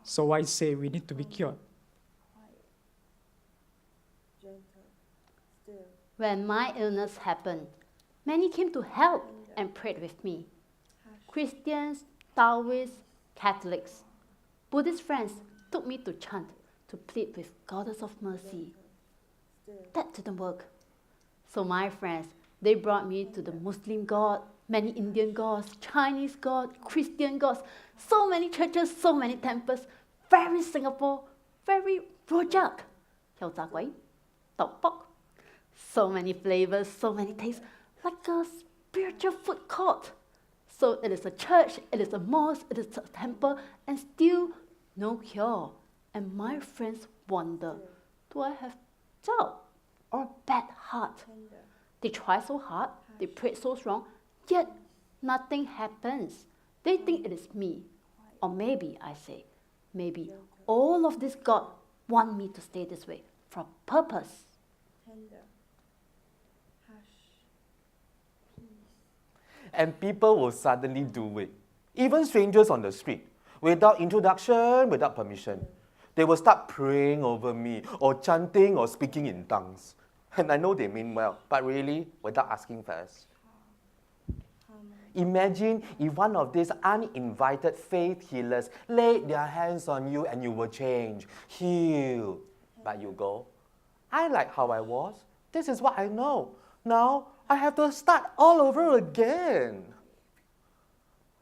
So I say we need to be cured. When my illness happened, many came to help and prayed with me. Christians, Taoists, Catholics, Buddhist friends took me to chant, to plead with Goddess of Mercy. That didn't work. So my friends, they brought me to the Muslim God, many Indian gods, Chinese God, Christian gods, so many churches, so many temples, very Singapore, very rojak. So many flavors, so many tastes, like a spiritual food court. So it is a church, it is a mosque, it is a temple, and still no cure. And my friends wonder, do I have doubt or bad heart? They try so hard, they pray so strong, yet nothing happens. They think it is me. Or maybe, I say, maybe all of this God want me to stay this way for purpose. And people will suddenly do it. Even strangers on the street, without introduction, without permission. They will start praying over me, or chanting, or speaking in tongues. And I know they mean well, but really, without asking first. Imagine if one of these uninvited faith healers laid their hands on you and you were changed, healed. But you go, I like how I was. This is what I know. Now, I have to start all over again.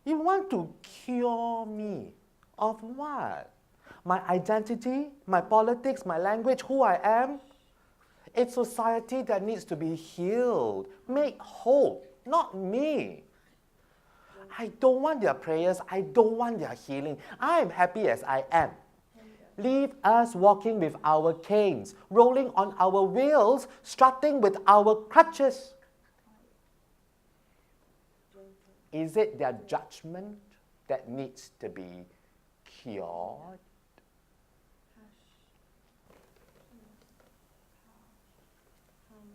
You want to cure me of what? My identity, my politics, my language, who I am? It's society that needs to be healed, made whole, not me. I don't want their prayers, I don't want their healing. I am happy as I am. Leave us walking with our canes, rolling on our wheels, strutting with our crutches. Is it their judgment that needs to be cured?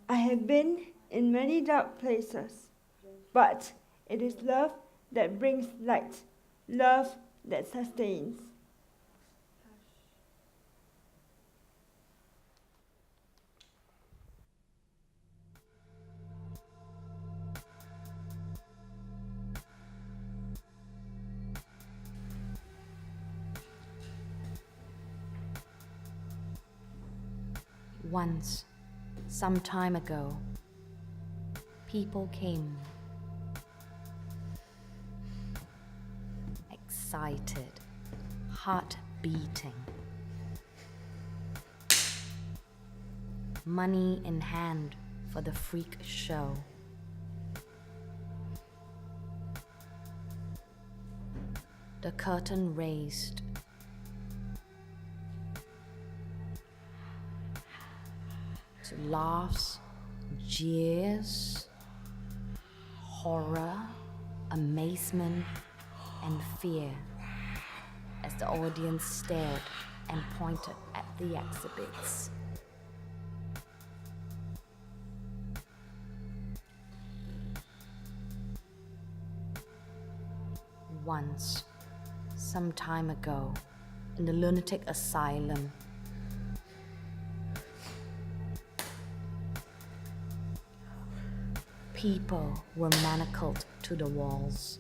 I have been in many dark places, but it is love that brings light, love that sustains. Once, some time ago, people came, excited, heart beating, money in hand for the freak show. The curtain raised. To laughs, jeers, horror, amazement, and fear as the audience stared and pointed at the exhibits. Once, some time ago, in the lunatic asylum, people were manacled to the walls.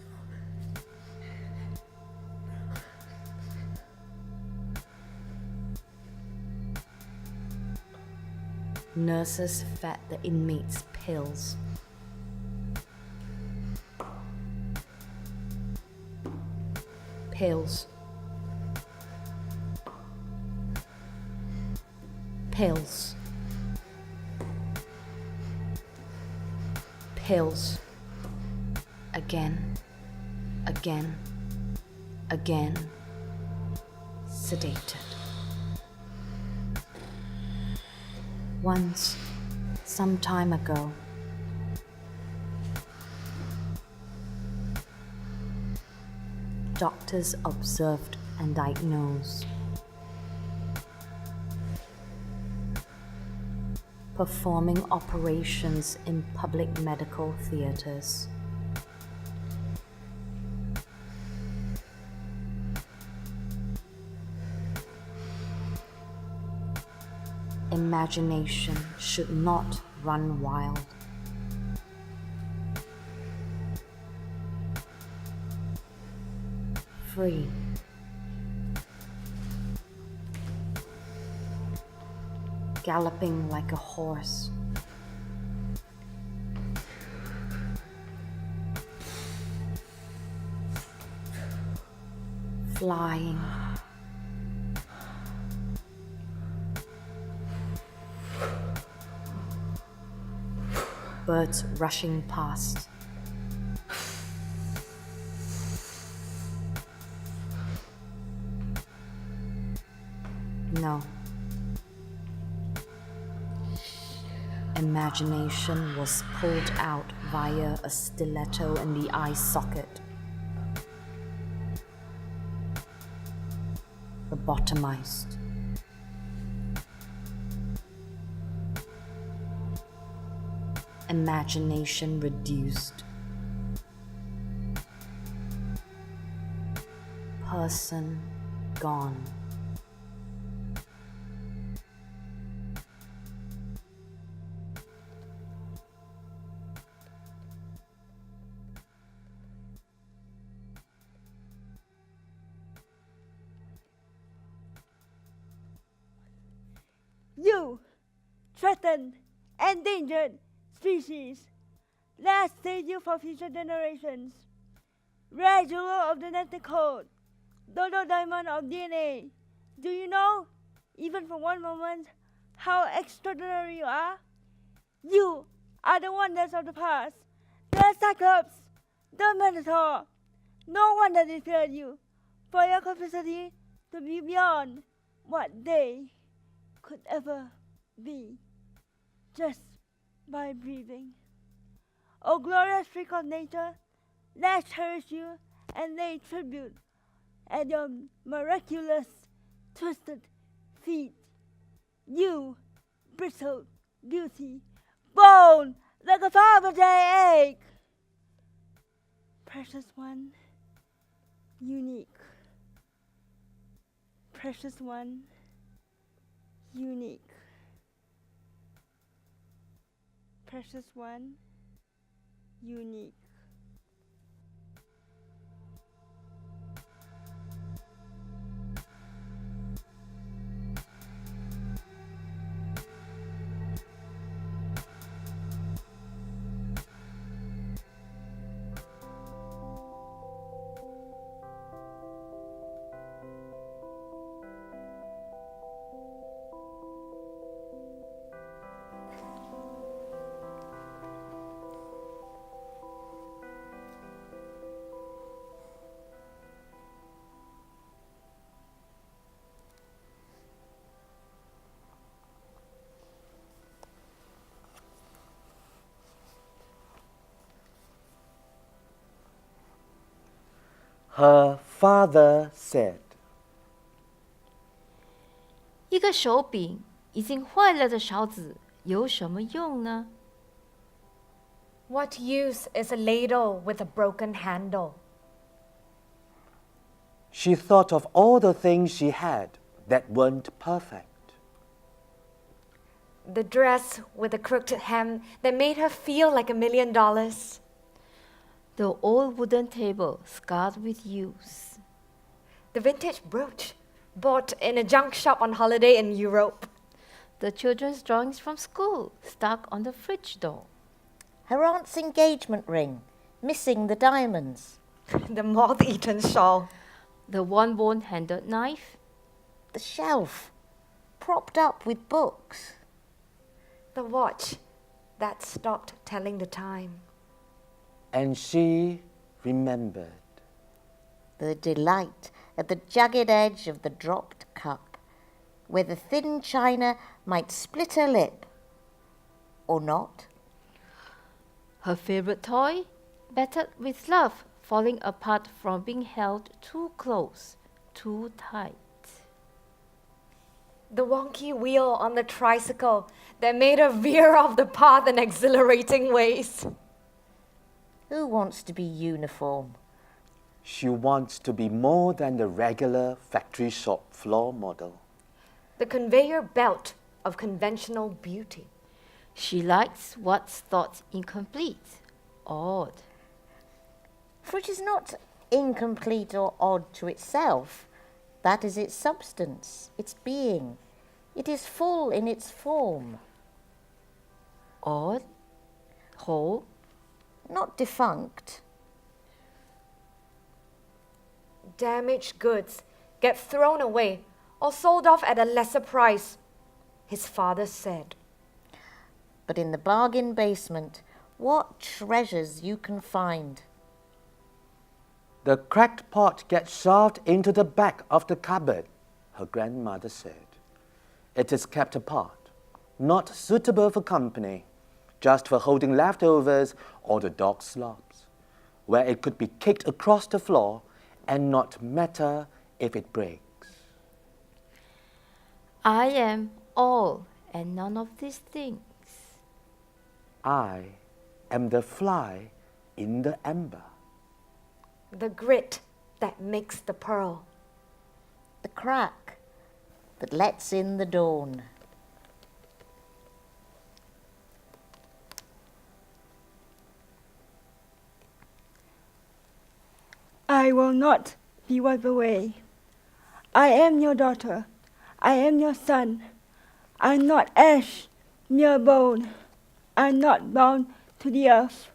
Nurses fed the inmates pills. Pills. Pills. Pills. Again, again, again, sedated. Once, some time ago, doctors observed and diagnosed. Performing operations in public medical theaters. Imagination should not run wild. Free. Galloping like a horse. Flying. Birds rushing past. No. Imagination was pulled out via a stiletto in the eye socket. Lobotomized. Imagination reduced. Person gone. You, threatened, endangered species, let's save you for future generations. Rare jewel of the genetic code, dodo diamond of DNA. Do you know, even for one moment, how extraordinary you are? You are the wonders of the past, the Cyclops, the Minotaur. No wonder they feared you, for your capacity to be beyond what they could ever be, just by breathing. O glorious freak of nature, Let's cherish you and lay tribute at your miraculous twisted feet. You, brittle beauty, bone like a Father's egg. Precious one, unique. Precious one, unique. Precious one, unique. Her father said, 一个手柄已经坏了的勺子有什么用呢？ What use is a ladle with a broken handle? She thought of all the things she had that weren't perfect. The dress with a crooked hem that made her feel like $1,000,000. The old wooden table scarred with use. The vintage brooch bought in a junk shop on holiday in Europe. The children's drawings from school stuck on the fridge door. Her aunt's engagement ring, missing the diamonds. The moth-eaten shawl. The one bone-handled knife. The shelf, propped up with books. The watch that stopped telling the time. And she remembered. The delight at the jagged edge of the dropped cup, where the thin china might split her lip, or not. Her favorite toy, battered with love, falling apart from being held too close, too tight. The wonky wheel on the tricycle that made her veer off the path in exhilarating ways. Who wants to be uniform? She wants to be more than the regular factory shop floor model. The conveyor belt of conventional beauty. She likes what's thought incomplete, odd. For it is not incomplete or odd to itself. That is its substance, its being. It is full in its form. Odd, whole, not defunct. Damaged goods get thrown away or sold off at a lesser price, his father said. But in the bargain basement, what treasures you can find. The cracked pot gets shoved into the back of the cupboard, her grandmother said. It is kept apart, not suitable for company, just for holding leftovers or the dog slops, where it could be kicked across the floor and not matter if it breaks. I am all and none of these things. I am the fly in the ember. The grit that makes the pearl. The crack that lets in the dawn. I will not be wiped away. I am your daughter. I am your son. I'm not ash, mere bone. I'm not bound to the earth.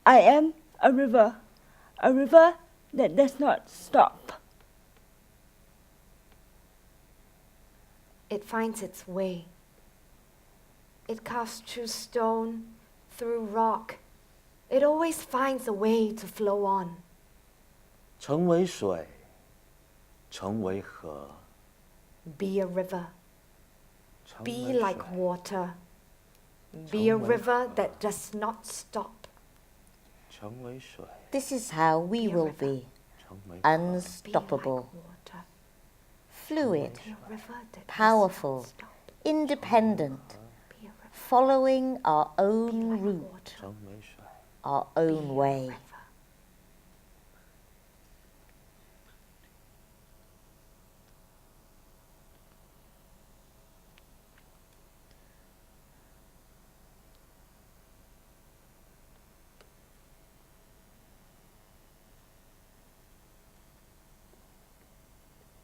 I am a river that does not stop. It finds its way. It casts through stone, through rock. It always finds a way to flow on. 成为水，成为河， Be a river. 成 Be 为 like 水， water. Be a 成为 river 河， that does not stop. This is how we will be. Unstoppable, fluid, powerful, independent, following our own route, our own way.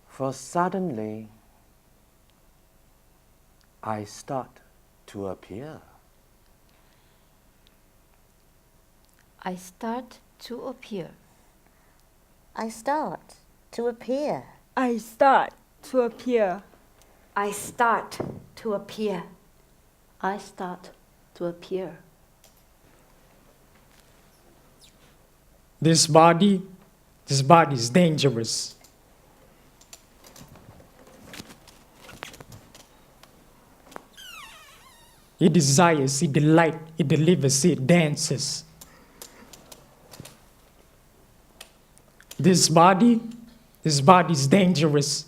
For suddenly, I start to appear. I start to appear. I start to appear. I start to appear. I start to appear. I start to appear. This body is dangerous. It desires, it delights, it delivers, it dances. This body is dangerous.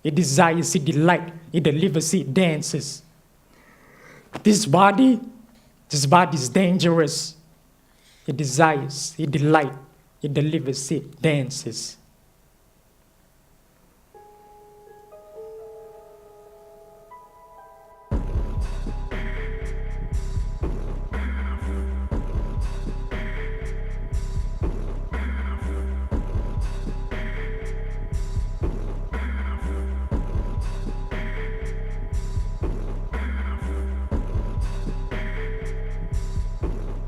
It desires, it delights, it delivers, it dances. This body is dangerous. It desires, it delights, it delivers, it dances.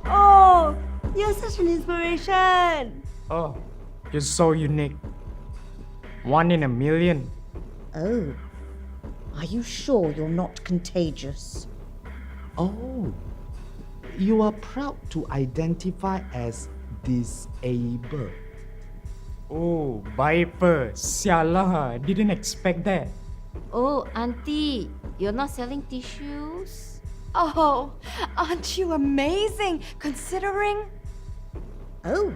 Oh, you're such an inspiration. Oh, you're so unique. One in a million. Oh, are you sure you're not contagious? Oh, you are proud to identify as disabled. Oh, Viper. Sialah, didn't expect that. Oh, Auntie, you're not selling tissues? Oh, aren't you amazing, considering? Oh,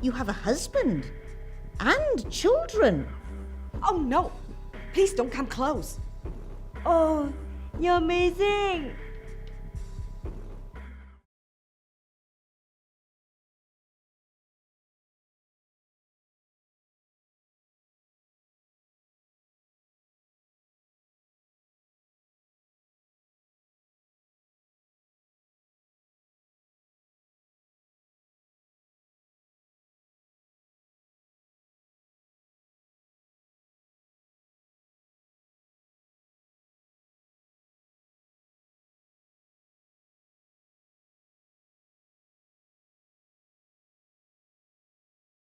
you have a husband and children. Oh no, please don't come close. Oh, you're amazing.